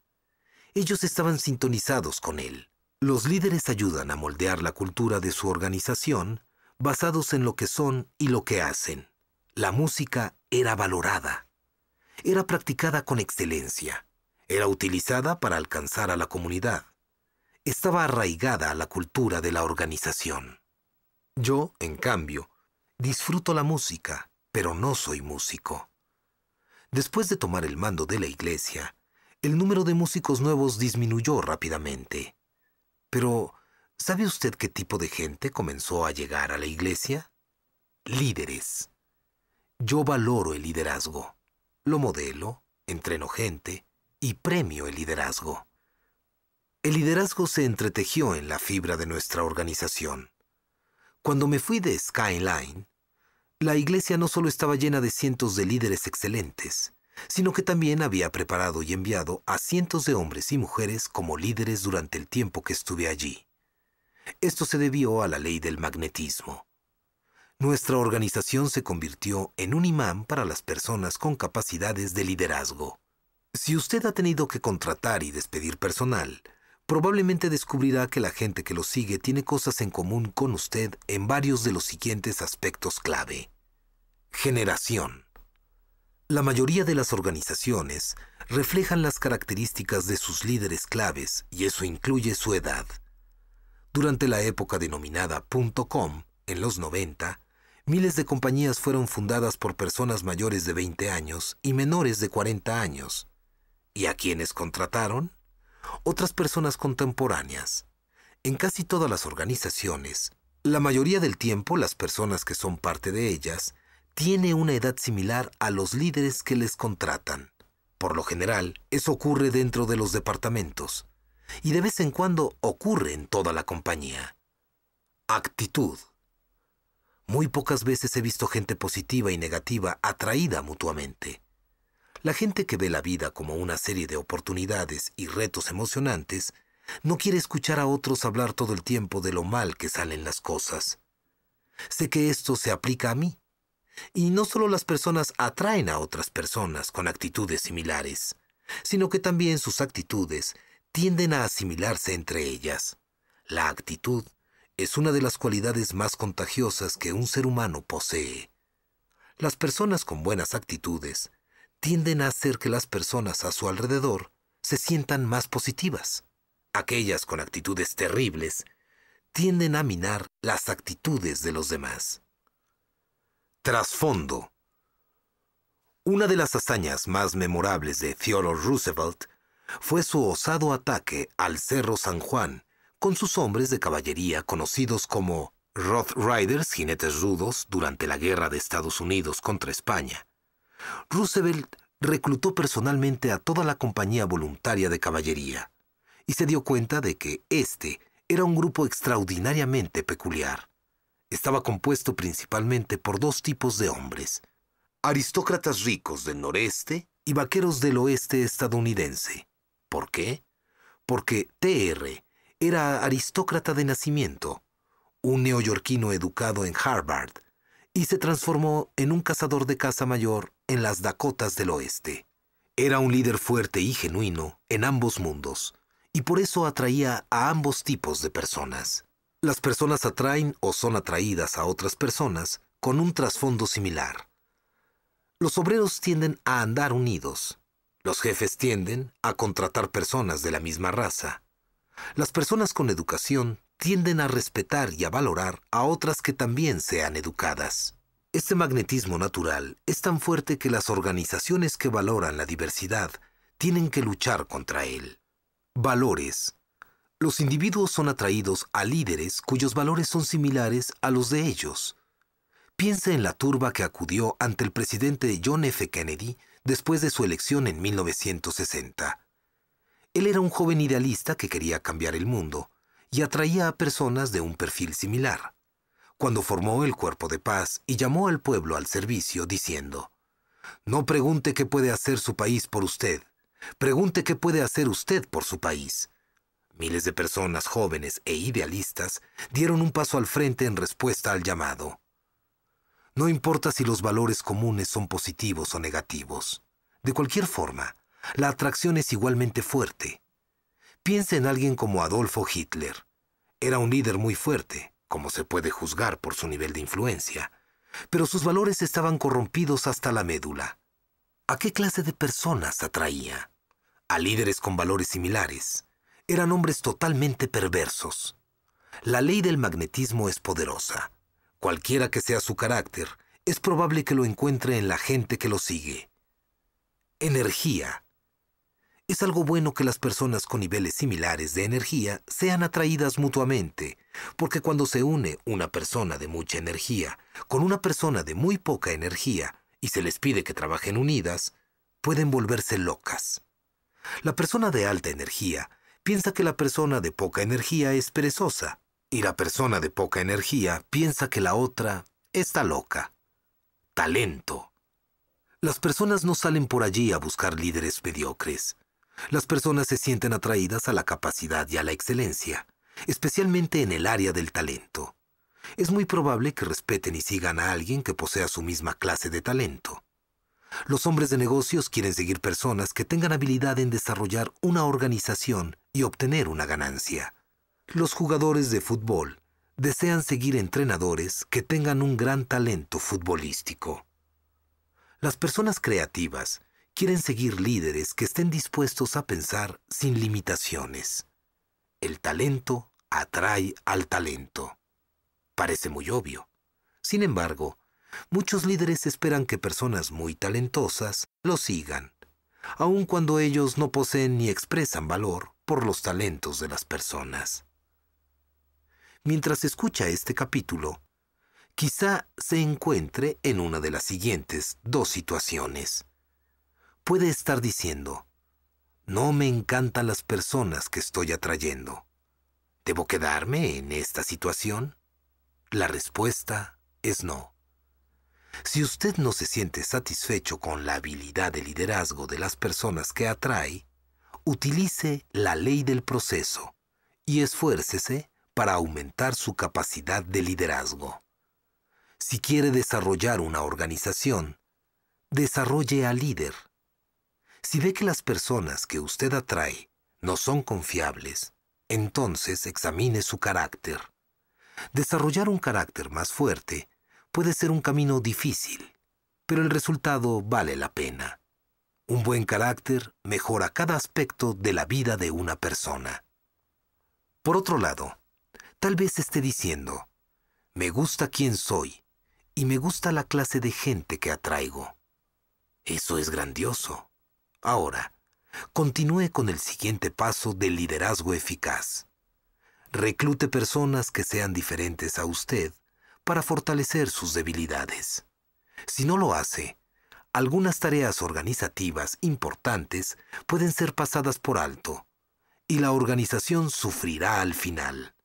Ellos estaban sintonizados con él. Los líderes ayudan a moldear la cultura de su organización basados en lo que son y lo que hacen. La música era valorada. Era practicada con excelencia. Era utilizada para alcanzar a la comunidad. Estaba arraigada a la cultura de la organización. Yo, en cambio, disfruto la música, pero no soy músico. Después de tomar el mando de la iglesia, el número de músicos nuevos disminuyó rápidamente. Pero, ¿sabe usted qué tipo de gente comenzó a llegar a la iglesia? Líderes. Yo valoro el liderazgo. Lo modelo, entreno gente y premio el liderazgo. El liderazgo se entretejió en la fibra de nuestra organización. Cuando me fui de Skyline, la iglesia no solo estaba llena de cientos de líderes excelentes, sino que también había preparado y enviado a cientos de hombres y mujeres como líderes durante el tiempo que estuve allí. Esto se debió a la ley del magnetismo. Nuestra organización se convirtió en un imán para las personas con capacidades de liderazgo. Si usted ha tenido que contratar y despedir personal, probablemente descubrirá que la gente que lo sigue tiene cosas en común con usted en varios de los siguientes aspectos clave. Generación. La mayoría de las organizaciones reflejan las características de sus líderes claves y eso incluye su edad. Durante la época denominada .com, en los 90, miles de compañías fueron fundadas por personas mayores de 20 años y menores de 40 años. ¿Y a quiénes contrataron? Otras personas contemporáneas. En casi todas las organizaciones, la mayoría del tiempo las personas que son parte de ellas tienen una edad similar a los líderes que les contratan. Por lo general, eso ocurre dentro de los departamentos y de vez en cuando ocurre en toda la compañía. Actitud. Muy pocas veces he visto gente positiva y negativa atraída mutuamente. La gente que ve la vida como una serie de oportunidades y retos emocionantes no quiere escuchar a otros hablar todo el tiempo de lo mal que salen las cosas. Sé que esto se aplica a mí. Y no solo las personas atraen a otras personas con actitudes similares, sino que también sus actitudes tienden a asimilarse entre ellas. La actitud es una de las cualidades más contagiosas que un ser humano posee. Las personas con buenas actitudes tienden a hacer que las personas a su alrededor se sientan más positivas. Aquellas con actitudes terribles tienden a minar las actitudes de los demás. Trasfondo. Una de las hazañas más memorables de Theodore Roosevelt fue su osado ataque al Cerro San Juan con sus hombres de caballería conocidos como Rough Riders, jinetes rudos, durante la guerra de Estados Unidos contra España. Roosevelt reclutó personalmente a toda la compañía voluntaria de caballería y se dio cuenta de que este era un grupo extraordinariamente peculiar. Estaba compuesto principalmente por dos tipos de hombres: aristócratas ricos del noreste y vaqueros del oeste estadounidense. ¿Por qué? Porque T.R. era aristócrata de nacimiento, un neoyorquino educado en Harvard, y se transformó en un cazador de caza mayor en las Dakotas del oeste. Era un líder fuerte y genuino en ambos mundos, y por eso atraía a ambos tipos de personas. Las personas atraen o son atraídas a otras personas con un trasfondo similar. Los obreros tienden a andar unidos. Los jefes tienden a contratar personas de la misma raza. Las personas con educación tienden a respetar y a valorar a otras que también sean educadas. Este magnetismo natural es tan fuerte que las organizaciones que valoran la diversidad tienen que luchar contra él. Valores. Los individuos son atraídos a líderes cuyos valores son similares a los de ellos. Piense en la turba que acudió ante el presidente John F. Kennedy después de su elección en 1960. Él era un joven idealista que quería cambiar el mundo y atraía a personas de un perfil similar. Cuando formó el Cuerpo de Paz y llamó al pueblo al servicio diciendo: «No pregunte qué puede hacer su país por usted, pregunte qué puede hacer usted por su país». Miles de personas jóvenes e idealistas dieron un paso al frente en respuesta al llamado. No importa si los valores comunes son positivos o negativos. De cualquier forma, la atracción es igualmente fuerte. Piense en alguien como Adolfo Hitler. Era un líder muy fuerte, como se puede juzgar por su nivel de influencia, pero sus valores estaban corrompidos hasta la médula. ¿A qué clase de personas atraía? A líderes con valores similares. Eran hombres totalmente perversos. La ley del magnetismo es poderosa. Cualquiera que sea su carácter, es probable que lo encuentre en la gente que lo sigue. Energía. Es algo bueno que las personas con niveles similares de energía sean atraídas mutuamente, porque cuando se une una persona de mucha energía con una persona de muy poca energía y se les pide que trabajen unidas, pueden volverse locas. La persona de alta energía piensa que la persona de poca energía es perezosa, y la persona de poca energía piensa que la otra está loca. Talento. Las personas no salen por allí a buscar líderes mediocres. Las personas se sienten atraídas a la capacidad y a la excelencia, especialmente en el área del talento. Es muy probable que respeten y sigan a alguien que posea su misma clase de talento. Los hombres de negocios quieren seguir personas que tengan habilidad en desarrollar una organización y obtener una ganancia. Los jugadores de fútbol desean seguir entrenadores que tengan un gran talento futbolístico. Las personas creativas quieren seguir líderes que estén dispuestos a pensar sin limitaciones. El talento atrae al talento. Parece muy obvio. Sin embargo, muchos líderes esperan que personas muy talentosas los sigan, aun cuando ellos no poseen ni expresan valor por los talentos de las personas. Mientras escucha este capítulo, quizá se encuentre en una de las siguientes dos situaciones. Puede estar diciendo: no me encantan las personas que estoy atrayendo. ¿Debo quedarme en esta situación? La respuesta es no. Si usted no se siente satisfecho con la habilidad de liderazgo de las personas que atrae, utilice la ley del proceso y esfuércese para aumentar su capacidad de liderazgo. Si quiere desarrollar una organización, desarrolle al líder. Si ve que las personas que usted atrae no son confiables, entonces examine su carácter. Desarrollar un carácter más fuerte puede ser un camino difícil, pero el resultado vale la pena. Un buen carácter mejora cada aspecto de la vida de una persona. Por otro lado, tal vez esté diciendo: me gusta quién soy y me gusta la clase de gente que atraigo. Eso es grandioso. Ahora, continúe con el siguiente paso del liderazgo eficaz. Reclute personas que sean diferentes a usted para fortalecer sus debilidades. Si no lo hace, algunas tareas organizativas importantes pueden ser pasadas por alto y la organización sufrirá al final.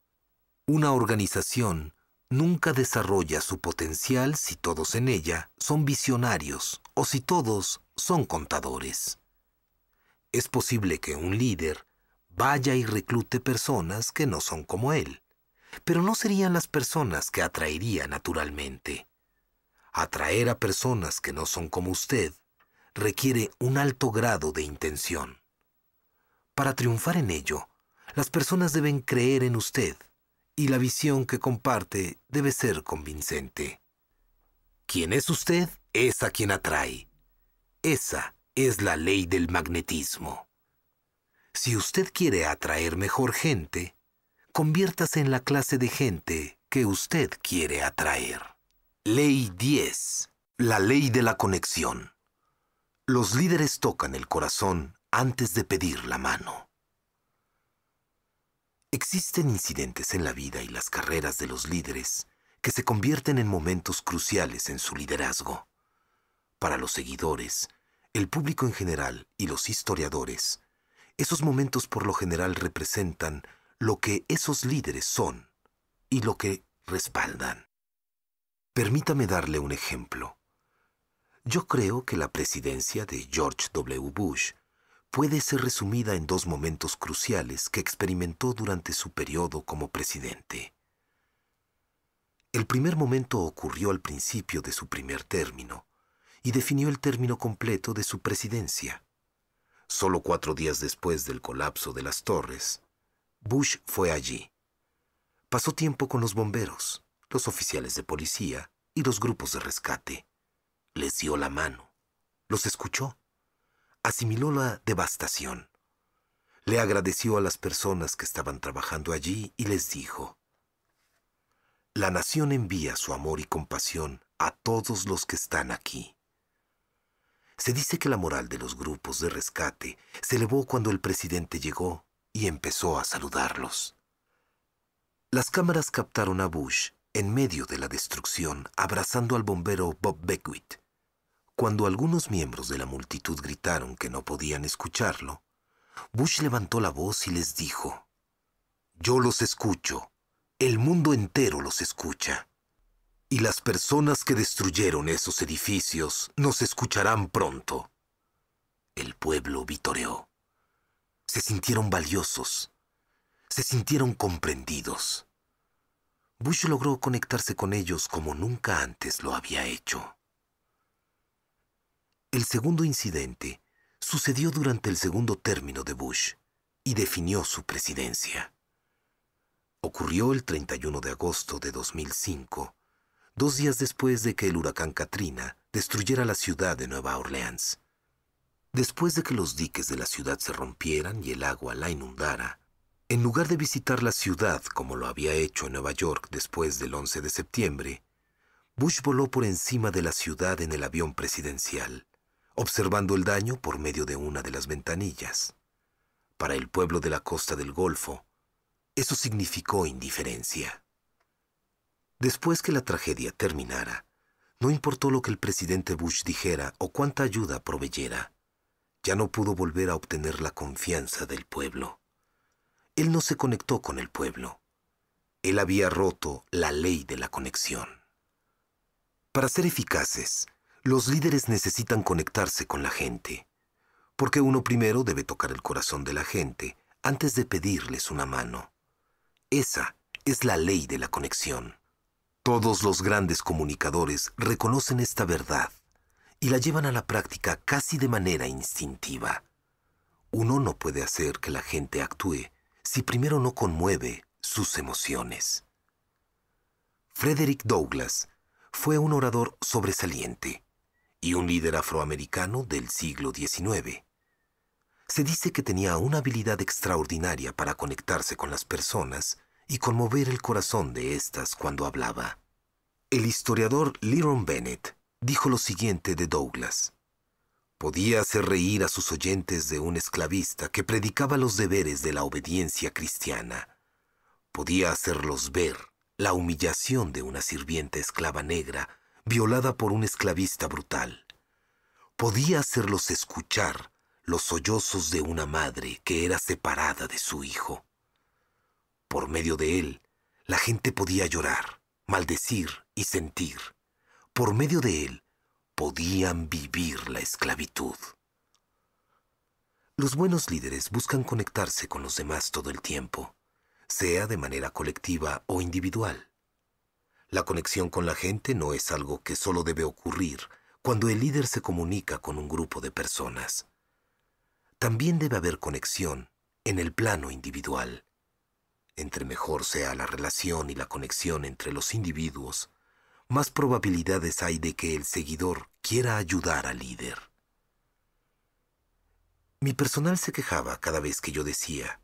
Una organización nunca desarrolla su potencial si todos en ella son visionarios o si todos son contadores. Es posible que un líder vaya y reclute personas que no son como él, pero no serían las personas que atraería naturalmente. Atraer a personas que no son como usted requiere un alto grado de intención. Para triunfar en ello, las personas deben creer en usted y la visión que comparte debe ser convincente. Quien es usted es a quien atrae. Esa es la ley del magnetismo. Si usted quiere atraer mejor gente, conviértase en la clase de gente que usted quiere atraer. Ley 10. La ley de la conexión. Los líderes tocan el corazón antes de pedir la mano. Existen incidentes en la vida y las carreras de los líderes que se convierten en momentos cruciales en su liderazgo. Para los seguidores, el público en general y los historiadores, esos momentos por lo general representan lo que esos líderes son y lo que respaldan. Permítame darle un ejemplo. Yo creo que la presidencia de George W. Bush puede ser resumida en dos momentos cruciales que experimentó durante su periodo como presidente. El primer momento ocurrió al principio de su primer término y definió el término completo de su presidencia. Solo 4 días después del colapso de las torres, Bush fue allí. Pasó tiempo con los bomberos, los oficiales de policía y los grupos de rescate. Les dio la mano, los escuchó, asimiló la devastación. Le agradeció a las personas que estaban trabajando allí y les dijo: la nación envía su amor y compasión a todos los que están aquí. Se dice que la moral de los grupos de rescate se elevó cuando el presidente llegó y empezó a saludarlos. Las cámaras captaron a Bush en medio de la destrucción abrazando al bombero Bob Beckwith. Cuando algunos miembros de la multitud gritaron que no podían escucharlo, Bush levantó la voz y les dijo: yo los escucho, el mundo entero los escucha. Y las personas que destruyeron esos edificios nos escucharán pronto. El pueblo vitoreó. Se sintieron valiosos. Se sintieron comprendidos. Bush logró conectarse con ellos como nunca antes lo había hecho. El segundo incidente sucedió durante el segundo término de Bush y definió su presidencia. Ocurrió el 31 de agosto de 2005, 2 días después de que el huracán Katrina destruyera la ciudad de Nueva Orleans. Después de que los diques de la ciudad se rompieran y el agua la inundara, en lugar de visitar la ciudad como lo había hecho en Nueva York después del 11 de septiembre, Bush voló por encima de la ciudad en el avión presidencial, observando el daño por medio de una de las ventanillas. para el pueblo de la costa del Golfo, eso significó indiferencia. Después que la tragedia terminara, no importó lo que el presidente Bush dijera o cuánta ayuda proveyera, ya no pudo volver a obtener la confianza del pueblo. Él no se conectó con el pueblo. Él había roto la ley de la conexión. Para ser eficaces, los líderes necesitan conectarse con la gente, porque uno primero debe tocar el corazón de la gente antes de pedirles una mano. Esa es la ley de la conexión. Todos los grandes comunicadores reconocen esta verdad y la llevan a la práctica casi de manera instintiva. Uno no puede hacer que la gente actúe si primero no conmueve sus emociones. Frederick Douglass fue un orador sobresaliente y un líder afroamericano del siglo XIX. Se dice que tenía una habilidad extraordinaria para conectarse con las personas y conmover el corazón de éstas cuando hablaba. El historiador Lyron Bennett dijo lo siguiente de Douglass: podía hacer reír a sus oyentes de un esclavista que predicaba los deberes de la obediencia cristiana. Podía hacerlos ver la humillación de una sirvienta esclava negra violada por un esclavista brutal. Podía hacerlos escuchar los sollozos de una madre que era separada de su hijo. Por medio de él, la gente podía llorar, maldecir y sentir. Por medio de él, podían vivir la esclavitud. Los buenos líderes buscan conectarse con los demás todo el tiempo, sea de manera colectiva o individual. La conexión con la gente no es algo que solo debe ocurrir cuando el líder se comunica con un grupo de personas. También debe haber conexión en el plano individual. Entre mejor sea la relación y la conexión entre los individuos, más probabilidades hay de que el seguidor quiera ayudar al líder. Mi personal se quejaba cada vez que yo decía: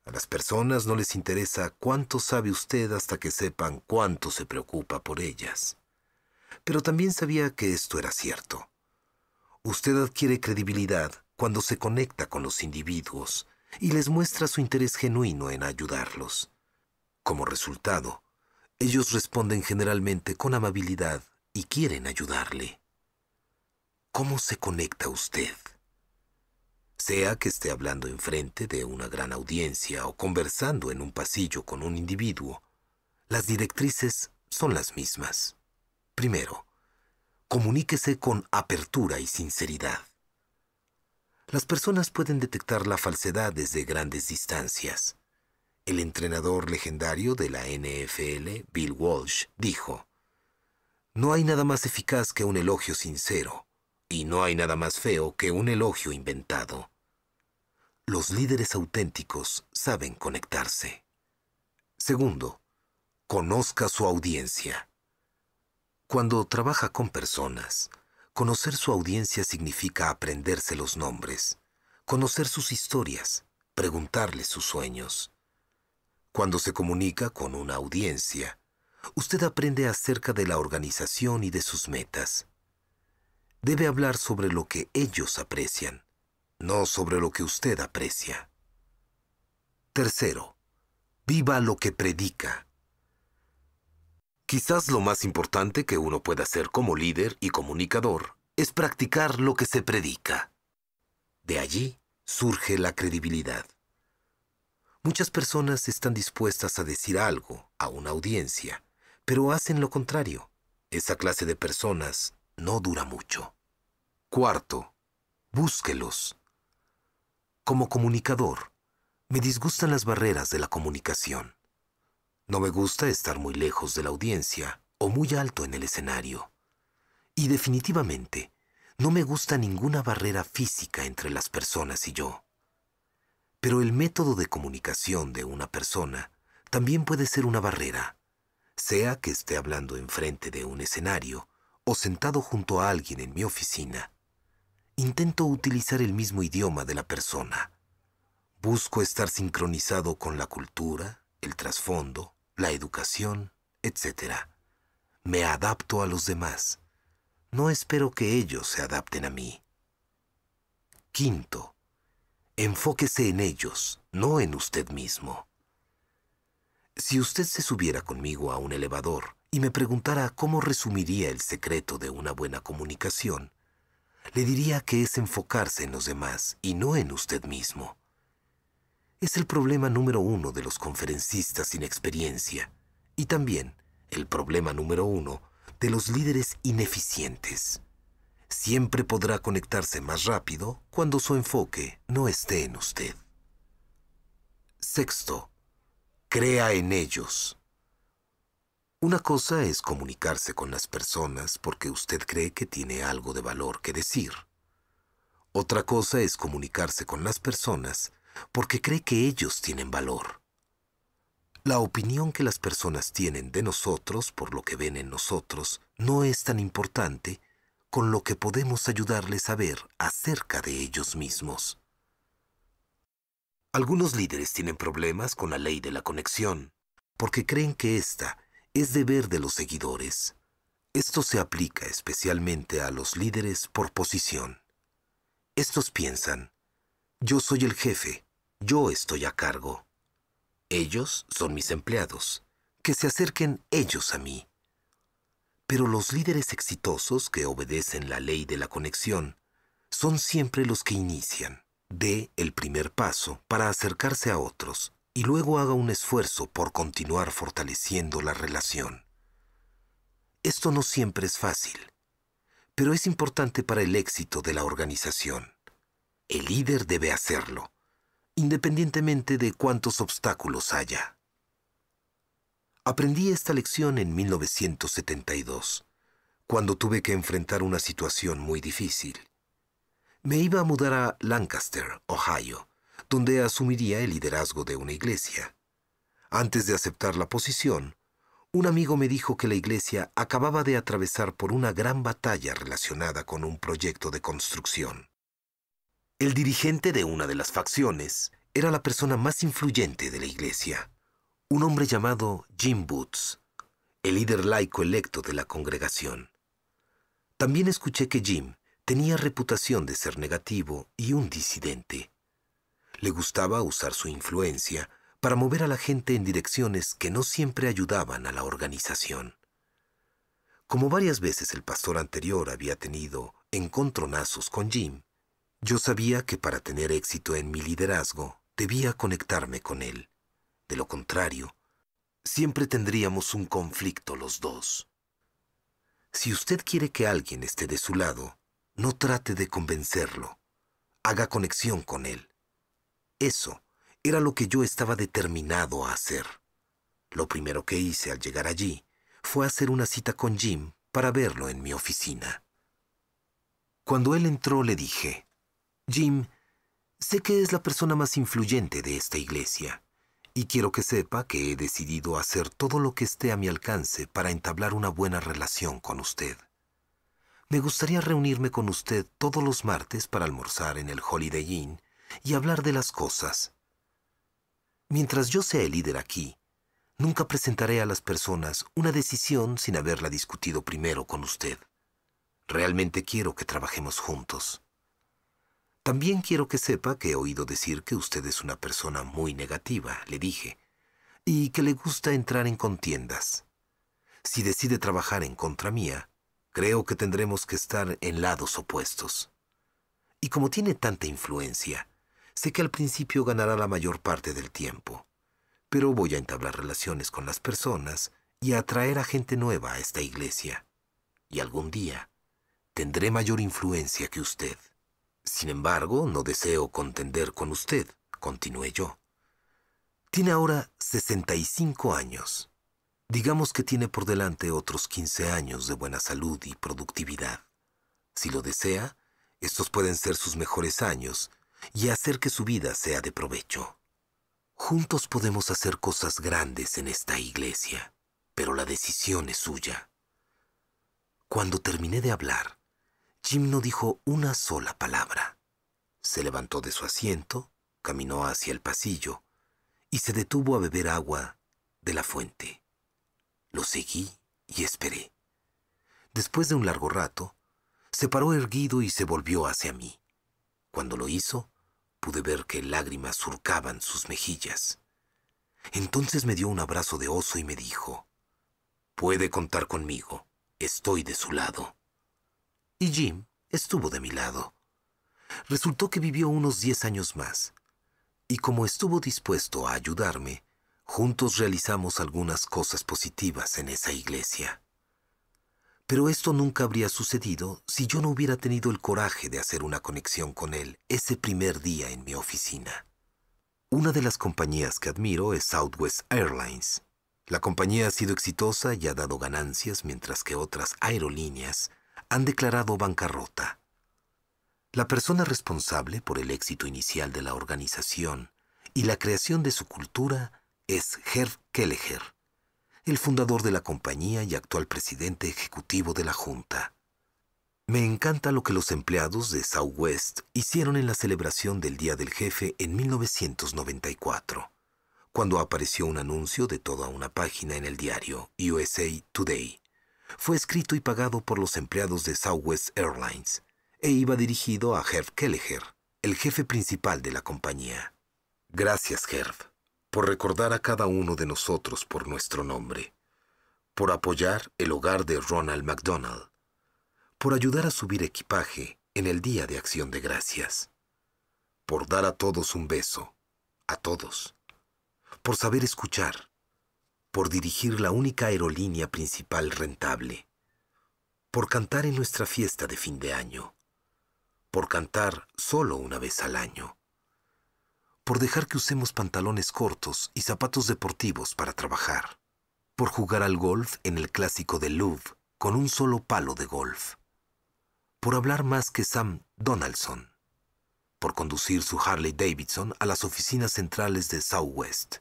a las personas no les interesa cuánto sabe usted hasta que sepan cuánto se preocupa por ellas. Pero también sabía que esto era cierto. Usted adquiere credibilidad cuando se conecta con los individuos y les muestra su interés genuino en ayudarlos. Como resultado, ellos responden generalmente con amabilidad y quieren ayudarle. ¿Cómo se conecta usted? Sea que esté hablando enfrente de una gran audiencia o conversando en un pasillo con un individuo, las directrices son las mismas. Primero, comuníquese con apertura y sinceridad. Las personas pueden detectar la falsedad desde grandes distancias. El entrenador legendario de la NFL, Bill Walsh, dijo: no hay nada más eficaz que un elogio sincero, y no hay nada más feo que un elogio inventado. Los líderes auténticos saben conectarse. Segundo, conozca su audiencia. Cuando trabaja con personas, conocer su audiencia significa aprenderse los nombres, conocer sus historias, preguntarles sus sueños. Cuando se comunica con una audiencia, usted aprende acerca de la organización y de sus metas. Debe hablar sobre lo que ellos aprecian, no sobre lo que usted aprecia. Tercero, viva lo que predica. Quizás lo más importante que uno pueda hacer como líder y comunicador es practicar lo que se predica. De allí surge la credibilidad. Muchas personas están dispuestas a decir algo a una audiencia, pero hacen lo contrario. Esa clase de personas no dura mucho. Cuarto, búsquelos. Como comunicador, me disgustan las barreras de la comunicación. No me gusta estar muy lejos de la audiencia o muy alto en el escenario. Y definitivamente, no me gusta ninguna barrera física entre las personas y yo. Pero el método de comunicación de una persona también puede ser una barrera, sea que esté hablando enfrente de un escenario o sentado junto a alguien en mi oficina. Intento utilizar el mismo idioma de la persona. Busco estar sincronizado con la cultura, el trasfondo, la educación, etc. Me adapto a los demás. No espero que ellos se adapten a mí. Quinto, Enfóquese en ellos, no en usted mismo. Si usted se subiera conmigo a un elevador y me preguntara cómo resumiría el secreto de una buena comunicación, le diría que es enfocarse en los demás y no en usted mismo. Es el problema número uno de los conferencistas sin experiencia y también el problema número uno de los líderes ineficientes. Siempre podrá conectarse más rápido cuando su enfoque no esté en usted. Sexto, crea en ellos. Una cosa es comunicarse con las personas porque usted cree que tiene algo de valor que decir. Otra cosa es comunicarse con las personas porque cree que ellos tienen valor. La opinión que las personas tienen de nosotros por lo que ven en nosotros no es tan importante con lo que podemos ayudarles a ver acerca de ellos mismos. Algunos líderes tienen problemas con la ley de la conexión porque creen que esta es deber de los seguidores. Esto se aplica especialmente a los líderes por posición. Estos piensan: yo soy el jefe, yo estoy a cargo. Ellos son mis empleados, que se acerquen ellos a mí. Pero los líderes exitosos que obedecen la ley de la conexión son siempre los que inician, dé el primer paso para acercarse a otros y luego haga un esfuerzo por continuar fortaleciendo la relación. Esto no siempre es fácil, pero es importante para el éxito de la organización. El líder debe hacerlo, independientemente de cuántos obstáculos haya. Aprendí esta lección en 1972, cuando tuve que enfrentar una situación muy difícil. Me iba a mudar a Lancaster, Ohio, donde asumiría el liderazgo de una iglesia. Antes de aceptar la posición, un amigo me dijo que la iglesia acababa de atravesar por una gran batalla relacionada con un proyecto de construcción. El dirigente de una de las facciones era la persona más influyente de la iglesia, un hombre llamado Jim Boots, el líder laico electo de la congregación. También escuché que Jim tenía reputación de ser negativo y un disidente. Le gustaba usar su influencia para mover a la gente en direcciones que no siempre ayudaban a la organización. Como varias veces el pastor anterior había tenido encontronazos con Jim, yo sabía que para tener éxito en mi liderazgo debía conectarme con él. De lo contrario, siempre tendríamos un conflicto los dos. Si usted quiere que alguien esté de su lado, no trate de convencerlo. Haga conexión con él. Eso era lo que yo estaba determinado a hacer. Lo primero que hice al llegar allí fue hacer una cita con Jim para verlo en mi oficina. Cuando él entró le dije: Jim, sé que es la persona más influyente de esta iglesia y quiero que sepa que he decidido hacer todo lo que esté a mi alcance para entablar una buena relación con usted. Me gustaría reunirme con usted todos los martes para almorzar en el Holiday Inn y hablar de las cosas. Mientras yo sea el líder aquí, nunca presentaré a las personas una decisión sin haberla discutido primero con usted. Realmente quiero que trabajemos juntos. También quiero que sepa que he oído decir que usted es una persona muy negativa, le dije, y que le gusta entrar en contiendas. Si decide trabajar en contra mía, creo que tendremos que estar en lados opuestos. Y como tiene tanta influencia, sé que al principio ganará la mayor parte del tiempo, pero voy a entablar relaciones con las personas y a atraer a gente nueva a esta iglesia. Y algún día tendré mayor influencia que usted. Sin embargo, no deseo contender con usted, continué yo. Tiene ahora 65 años. Digamos que tiene por delante otros 15 años de buena salud y productividad. Si lo desea, estos pueden ser sus mejores años y hacer que su vida sea de provecho. Juntos podemos hacer cosas grandes en esta iglesia, pero la decisión es suya. Cuando terminé de hablar, Jim no dijo una sola palabra. Se levantó de su asiento, caminó hacia el pasillo y se detuvo a beber agua de la fuente. Lo seguí y esperé. Después de un largo rato, se paró erguido y se volvió hacia mí. Cuando lo hizo, Pude ver que lágrimas surcaban sus mejillas. Entonces me dio un abrazo de oso y me dijo: «Puede contar conmigo, estoy de su lado». Y Jim estuvo de mi lado. Resultó que vivió unos 10 años más, y como estuvo dispuesto a ayudarme, juntos realizamos algunas cosas positivas en esa iglesia. Pero esto nunca habría sucedido si yo no hubiera tenido el coraje de hacer una conexión con él ese primer día en mi oficina. Una de las compañías que admiro es Southwest Airlines. La compañía ha sido exitosa y ha dado ganancias, mientras que otras aerolíneas han declarado bancarrota. La persona responsable por el éxito inicial de la organización y la creación de su cultura es Herb Kelleher, el fundador de la compañía y actual presidente ejecutivo de la junta. Me encanta lo que los empleados de Southwest hicieron en la celebración del Día del Jefe en 1994, cuando apareció un anuncio de toda una página en el diario USA Today. Fue escrito y pagado por los empleados de Southwest Airlines e iba dirigido a Herb Kelleher, el jefe principal de la compañía. Gracias, Herb, por recordar a cada uno de nosotros por nuestro nombre, por apoyar el hogar de Ronald McDonald, por ayudar a subir equipaje en el Día de Acción de Gracias, por dar a todos un beso, a todos, por saber escuchar, por dirigir la única aerolínea principal rentable, por cantar en nuestra fiesta de fin de año, por cantar solo una vez al año, por dejar que usemos pantalones cortos y zapatos deportivos para trabajar, por jugar al golf en el clásico del Louvre con un solo palo de golf, por hablar más que Sam Donaldson, por conducir su Harley Davidson a las oficinas centrales de Southwest,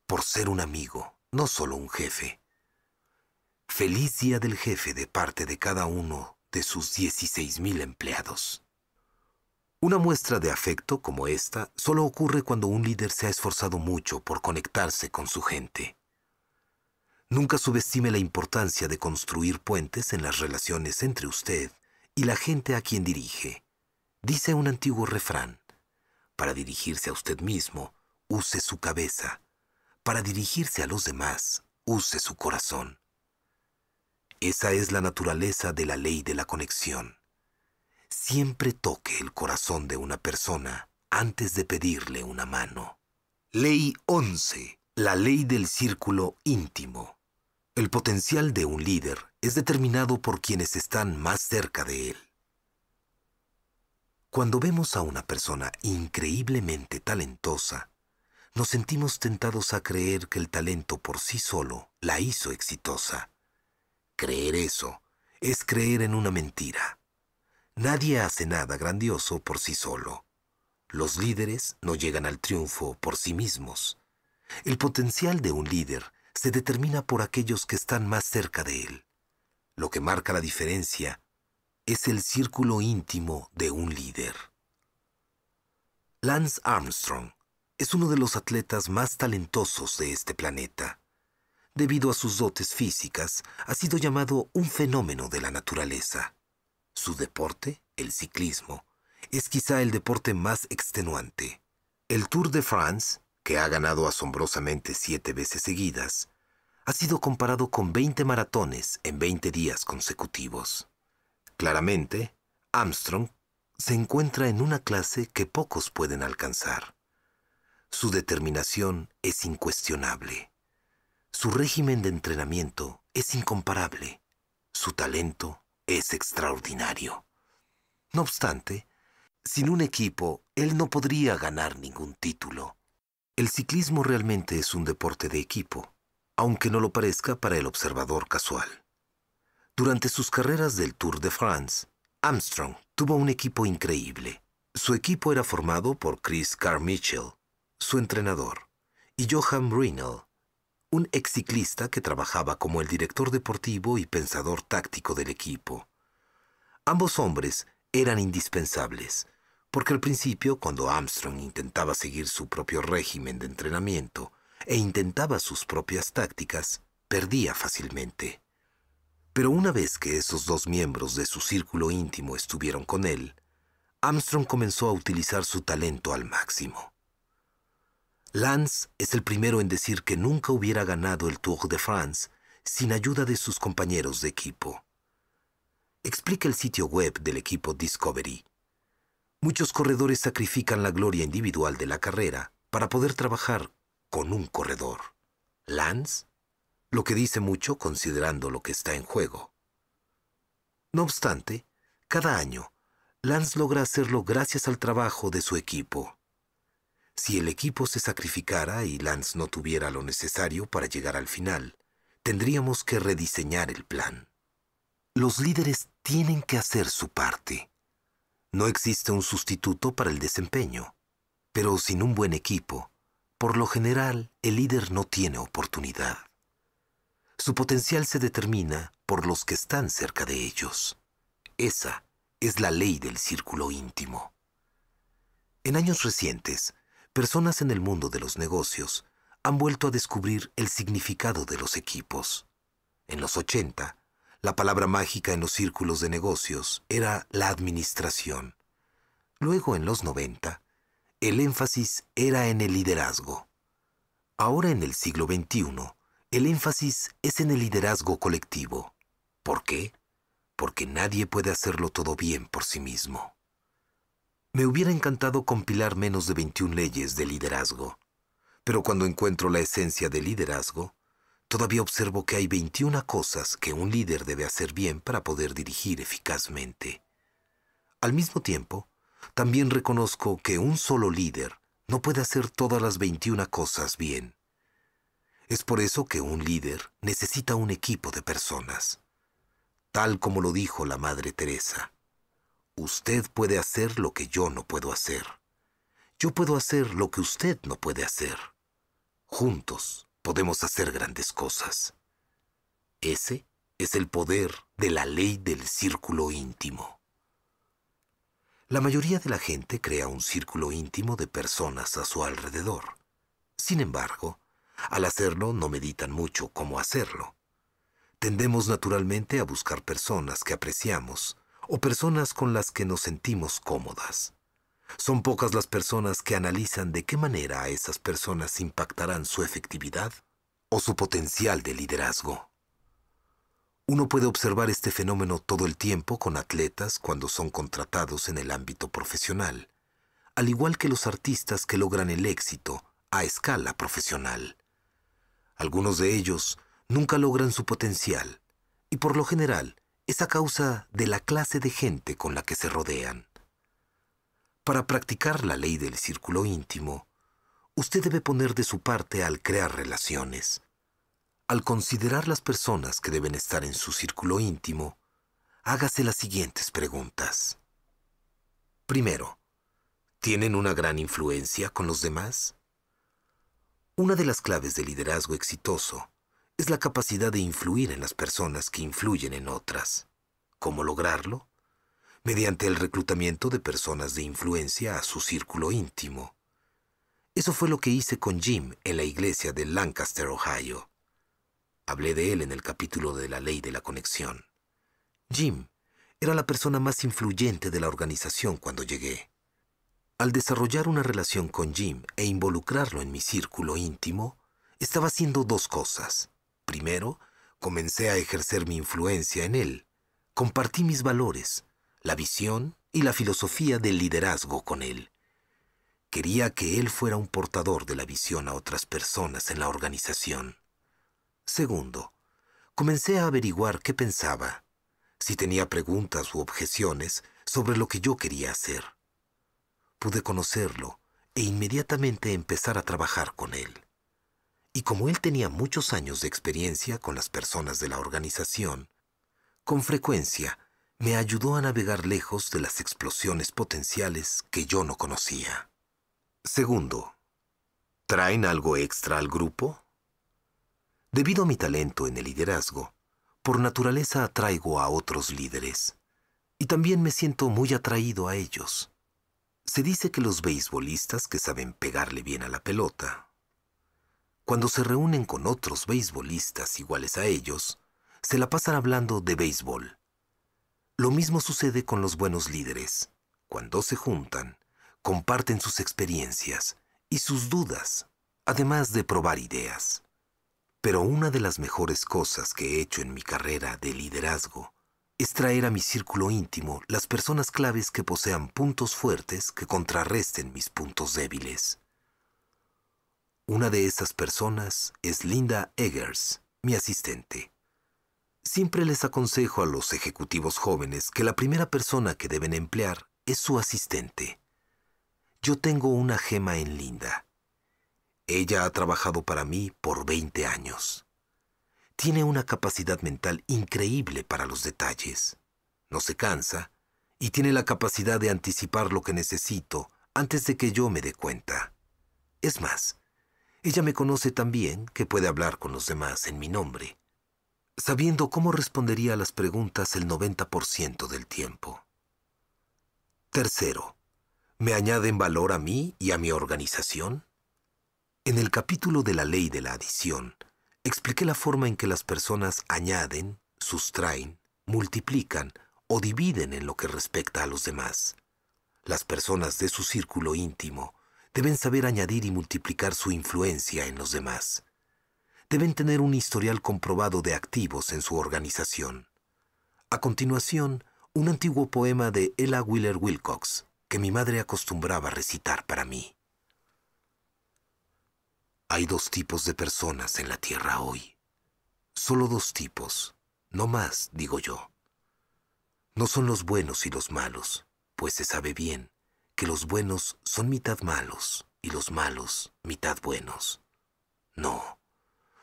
por ser un amigo, no solo un jefe. Feliz Día del Jefe de parte de cada uno de sus 16,000 empleados. Una muestra de afecto como esta solo ocurre cuando un líder se ha esforzado mucho por conectarse con su gente. Nunca subestime la importancia de construir puentes en las relaciones entre usted y la gente a quien dirige. Dice un antiguo refrán: para dirigirse a usted mismo, use su cabeza. Para dirigirse a los demás, use su corazón. Esa es la naturaleza de la ley de la conexión. Siempre toque el corazón de una persona antes de pedirle una mano. Ley 11. La ley del círculo íntimo. El potencial de un líder es determinado por quienes están más cerca de él. Cuando vemos a una persona increíblemente talentosa, nos sentimos tentados a creer que el talento por sí solo la hizo exitosa. Creer eso es creer en una mentira. Nadie hace nada grandioso por sí solo. Los líderes no llegan al triunfo por sí mismos. El potencial de un líder se determina por aquellos que están más cerca de él. Lo que marca la diferencia es el círculo íntimo de un líder. Lance Armstrong es uno de los atletas más talentosos de este planeta. Debido a sus dotes físicas, ha sido llamado un fenómeno de la naturaleza. Su deporte, el ciclismo, es quizá el deporte más extenuante. El Tour de France, que ha ganado asombrosamente 7 veces seguidas, ha sido comparado con 20 maratones en 20 días consecutivos. Claramente, Armstrong se encuentra en una clase que pocos pueden alcanzar. Su determinación es incuestionable. Su régimen de entrenamiento es incomparable. Su talento es extraordinario. No obstante, sin un equipo, él no podría ganar ningún título. El ciclismo realmente es un deporte de equipo, aunque no lo parezca para el observador casual. Durante sus carreras del Tour de France, Armstrong tuvo un equipo increíble. Su equipo era formado por Chris Carmichael, su entrenador, y Johan Rinel, un ex ciclista que trabajaba como el director deportivo y pensador táctico del equipo. Ambos hombres eran indispensables, porque al principio, cuando Armstrong intentaba seguir su propio régimen de entrenamiento e intentaba sus propias tácticas, perdía fácilmente. Pero una vez que esos dos miembros de su círculo íntimo estuvieron con él, Armstrong comenzó a utilizar su talento al máximo. Lance es el primero en decir que nunca hubiera ganado el Tour de France sin ayuda de sus compañeros de equipo. Explica el sitio web del equipo Discovery. Muchos corredores sacrifican la gloria individual de la carrera para poder trabajar con un corredor. Lance, lo que dice mucho considerando lo que está en juego. No obstante, cada año, Lance logra hacerlo gracias al trabajo de su equipo. Si el equipo se sacrificara y Lance no tuviera lo necesario para llegar al final, tendríamos que rediseñar el plan. Los líderes tienen que hacer su parte. No existe un sustituto para el desempeño, pero sin un buen equipo, por lo general, el líder no tiene oportunidad. Su potencial se determina por los que están cerca de ellos. Esa es la ley del círculo íntimo. En años recientes, personas en el mundo de los negocios han vuelto a descubrir el significado de los equipos. En los 80, la palabra mágica en los círculos de negocios era la administración. Luego, en los 90, el énfasis era en el liderazgo. Ahora, en el siglo XXI, el énfasis es en el liderazgo colectivo. ¿Por qué? Porque nadie puede hacerlo todo bien por sí mismo. Me hubiera encantado compilar menos de 21 leyes de liderazgo, pero cuando encuentro la esencia del liderazgo, todavía observo que hay 21 cosas que un líder debe hacer bien para poder dirigir eficazmente. Al mismo tiempo, también reconozco que un solo líder no puede hacer todas las 21 cosas bien. Es por eso que un líder necesita un equipo de personas. Tal como lo dijo la Madre Teresa, usted puede hacer lo que yo no puedo hacer. Yo puedo hacer lo que usted no puede hacer. Juntos podemos hacer grandes cosas. Ese es el poder de la ley del círculo íntimo. La mayoría de la gente crea un círculo íntimo de personas a su alrededor. Sin embargo, al hacerlo no meditan mucho cómo hacerlo. Tendemos naturalmente a buscar personas que apreciamos o personas con las que nos sentimos cómodas. Son pocas las personas que analizan de qué manera a esas personas impactarán su efectividad o su potencial de liderazgo. Uno puede observar este fenómeno todo el tiempo con atletas cuando son contratados en el ámbito profesional, al igual que los artistas que logran el éxito a escala profesional. Algunos de ellos nunca logran su potencial, y por lo general es a causa de la clase de gente con la que se rodean. Para practicar la ley del círculo íntimo, usted debe poner de su parte al crear relaciones. Al considerar las personas que deben estar en su círculo íntimo, hágase las siguientes preguntas. Primero, ¿tienen una gran influencia con los demás? Una de las claves del liderazgo exitoso es la capacidad de influir en las personas que influyen en otras. ¿Cómo lograrlo? Mediante el reclutamiento de personas de influencia a su círculo íntimo. Eso fue lo que hice con Jim en la iglesia de Lancaster, Ohio. Hablé de él en el capítulo de la ley de la conexión. Jim era la persona más influyente de la organización cuando llegué. Al desarrollar una relación con Jim e involucrarlo en mi círculo íntimo, estaba haciendo dos cosas. Primero, comencé a ejercer mi influencia en él. Compartí mis valores, la visión y la filosofía del liderazgo con él. Quería que él fuera un portador de la visión a otras personas en la organización. Segundo, comencé a averiguar qué pensaba, si tenía preguntas u objeciones sobre lo que yo quería hacer. Pude conocerlo e inmediatamente empezar a trabajar con él. Y como él tenía muchos años de experiencia con las personas de la organización, con frecuencia me ayudó a navegar lejos de las explosiones potenciales que yo no conocía. Segundo, ¿traen algo extra al grupo? Debido a mi talento en el liderazgo, por naturaleza atraigo a otros líderes, y también me siento muy atraído a ellos. Se dice que los beisbolistas que saben pegarle bien a la pelota, cuando se reúnen con otros beisbolistas iguales a ellos, se la pasan hablando de béisbol. Lo mismo sucede con los buenos líderes. cuando se juntan, comparten sus experiencias y sus dudas, además de probar ideas. Pero una de las mejores cosas que he hecho en mi carrera de liderazgo es traer a mi círculo íntimo las personas claves que posean puntos fuertes que contrarresten mis puntos débiles. Una de esas personas es Linda Eggers, mi asistente. Siempre les aconsejo a los ejecutivos jóvenes que la primera persona que deben emplear es su asistente. Yo tengo una gema en Linda. Ella ha trabajado para mí por 20 años. Tiene una capacidad mental increíble para los detalles. No se cansa y tiene la capacidad de anticipar lo que necesito antes de que yo me dé cuenta. Es más, ella me conoce tan bien que puede hablar con los demás en mi nombre, sabiendo cómo respondería a las preguntas el 90% del tiempo. Tercero, ¿me añaden valor a mí y a mi organización? En el capítulo de la ley de la adición, expliqué la forma en que las personas añaden, sustraen, multiplican o dividen en lo que respecta a los demás. Las personas de su círculo íntimo deben saber añadir y multiplicar su influencia en los demás. Deben tener un historial comprobado de activos en su organización. A continuación, un antiguo poema de Ella Wheeler Wilcox que mi madre acostumbraba a recitar para mí. Hay dos tipos de personas en la tierra hoy. Solo dos tipos, no más, digo yo. No son los buenos y los malos, pues se sabe bien que los buenos son mitad malos y los malos mitad buenos. No,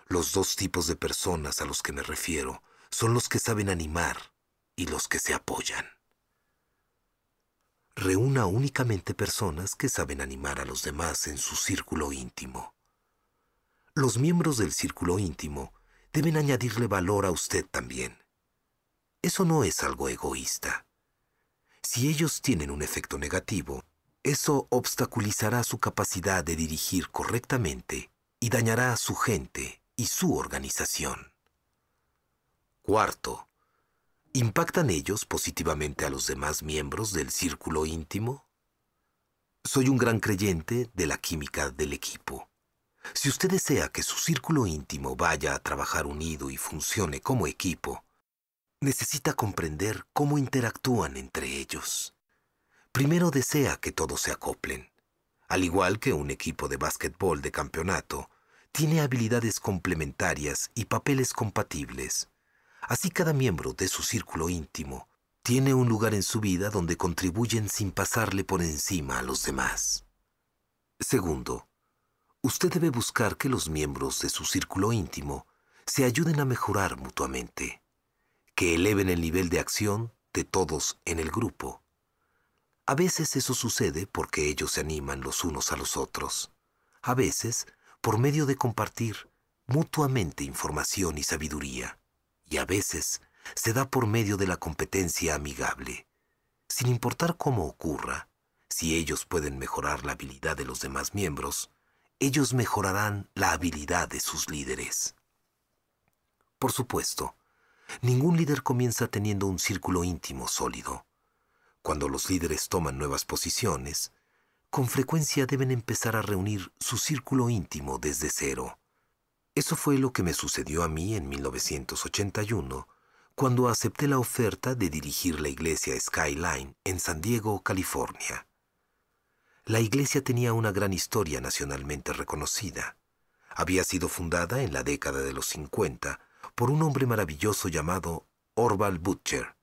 los dos tipos de personas a los que me refiero son los que saben animar y los que se apoyan. Reúna únicamente personas que saben animar a los demás en su círculo íntimo. Los miembros del círculo íntimo deben añadirle valor a usted también. Eso no es algo egoísta. Si ellos tienen un efecto negativo, eso obstaculizará su capacidad de dirigir correctamente y dañará a su gente y su organización. Cuarto, ¿impactan ellos positivamente a los demás miembros del círculo íntimo? Soy un gran creyente de la química del equipo. Si usted desea que su círculo íntimo vaya a trabajar unido y funcione como equipo, necesita comprender cómo interactúan entre ellos. Primero desea que todos se acoplen. Al igual que un equipo de básquetbol de campeonato, tiene habilidades complementarias y papeles compatibles. Así cada miembro de su círculo íntimo tiene un lugar en su vida donde contribuyen sin pasarle por encima a los demás. Segundo, usted debe buscar que los miembros de su círculo íntimo se ayuden a mejorar mutuamente, que eleven el nivel de acción de todos en el grupo. A veces eso sucede porque ellos se animan los unos a los otros. A veces, por medio de compartir mutuamente información y sabiduría. Y a veces, se da por medio de la competencia amigable. Sin importar cómo ocurra, si ellos pueden mejorar la habilidad de los demás miembros, ellos mejorarán la habilidad de sus líderes. Por supuesto, ningún líder comienza teniendo un círculo íntimo sólido. Cuando los líderes toman nuevas posiciones, con frecuencia deben empezar a reunir su círculo íntimo desde cero. Eso fue lo que me sucedió a mí en 1981, cuando acepté la oferta de dirigir la iglesia Skyline en San Diego, California. La iglesia tenía una gran historia nacionalmente reconocida. Había sido fundada en la década de los 50 por un hombre maravilloso llamado Orval Butcher,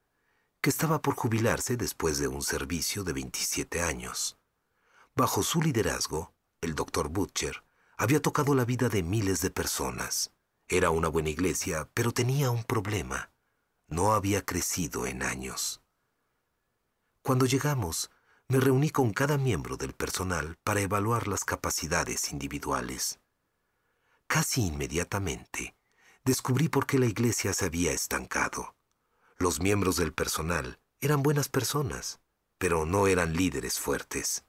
que estaba por jubilarse después de un servicio de 27 años. Bajo su liderazgo, el Dr. Butcher había tocado la vida de miles de personas. Era una buena iglesia, pero tenía un problema. No había crecido en años. Cuando llegamos, me reuní con cada miembro del personal para evaluar las capacidades individuales. Casi inmediatamente, descubrí por qué la iglesia se había estancado. Los miembros del personal eran buenas personas, pero no eran líderes fuertes.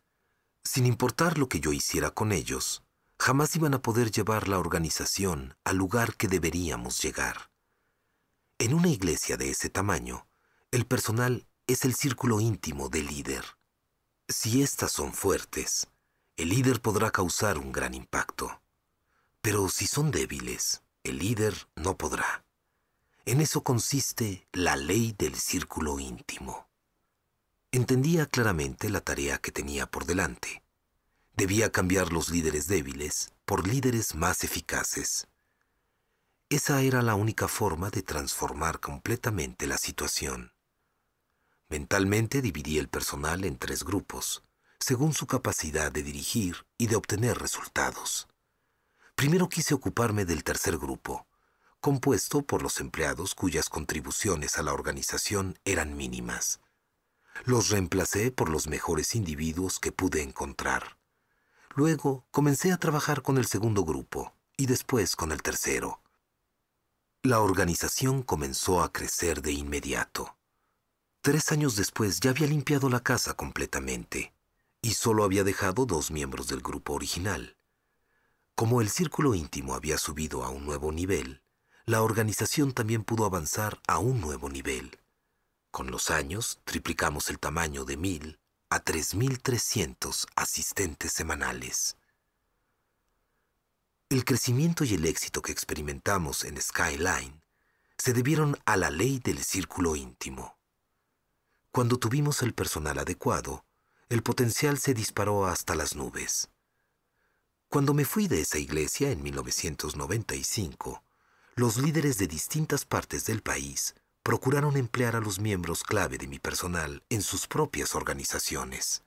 Sin importar lo que yo hiciera con ellos, jamás iban a poder llevar la organización al lugar que deberíamos llegar. En una iglesia de ese tamaño, el personal es el círculo íntimo del líder. Si éstas son fuertes, el líder podrá causar un gran impacto. Pero si son débiles, el líder no podrá. En eso consiste la ley del círculo íntimo. Entendía claramente la tarea que tenía por delante. Debía cambiar los líderes débiles por líderes más eficaces. Esa era la única forma de transformar completamente la situación. Mentalmente dividí el personal en 3 grupos, según su capacidad de dirigir y de obtener resultados. Primero quise ocuparme del tercer grupo, compuesto por los empleados cuyas contribuciones a la organización eran mínimas. Los reemplacé por los mejores individuos que pude encontrar. Luego comencé a trabajar con el segundo grupo y después con el tercero. La organización comenzó a crecer de inmediato. 3 años después ya había limpiado la casa completamente y solo había dejado 2 miembros del grupo original. Como el círculo íntimo había subido a un nuevo nivel, la organización también pudo avanzar a un nuevo nivel. Con los años, triplicamos el tamaño de 1,000 a 3,300 asistentes semanales. El crecimiento y el éxito que experimentamos en Skyline se debieron a la ley del círculo íntimo. Cuando tuvimos el personal adecuado, el potencial se disparó hasta las nubes. Cuando me fui de esa iglesia en 1995, los líderes de distintas partes del país procuraron emplear a los miembros clave de mi personal en sus propias organizaciones.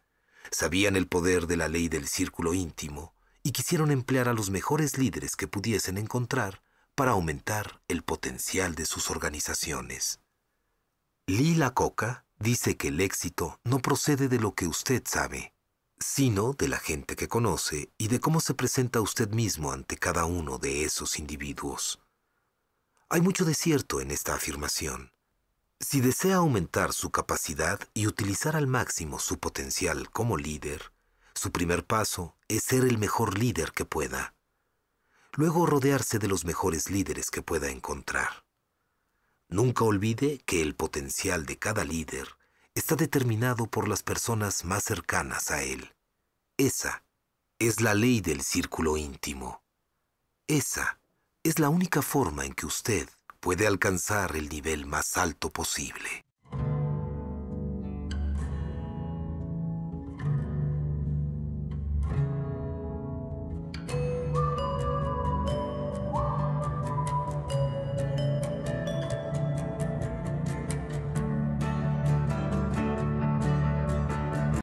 Sabían el poder de la ley del círculo íntimo y quisieron emplear a los mejores líderes que pudiesen encontrar para aumentar el potencial de sus organizaciones. Lee Iacocca dice que el éxito no procede de lo que usted sabe, sino de la gente que conoce y de cómo se presenta usted mismo ante cada uno de esos individuos. Hay mucho de cierto en esta afirmación. Si desea aumentar su capacidad y utilizar al máximo su potencial como líder, su primer paso es ser el mejor líder que pueda. Luego rodearse de los mejores líderes que pueda encontrar. Nunca olvide que el potencial de cada líder está determinado por las personas más cercanas a él. Esa es la ley del círculo íntimo. Esa es la única forma en que usted puede alcanzar el nivel más alto posible.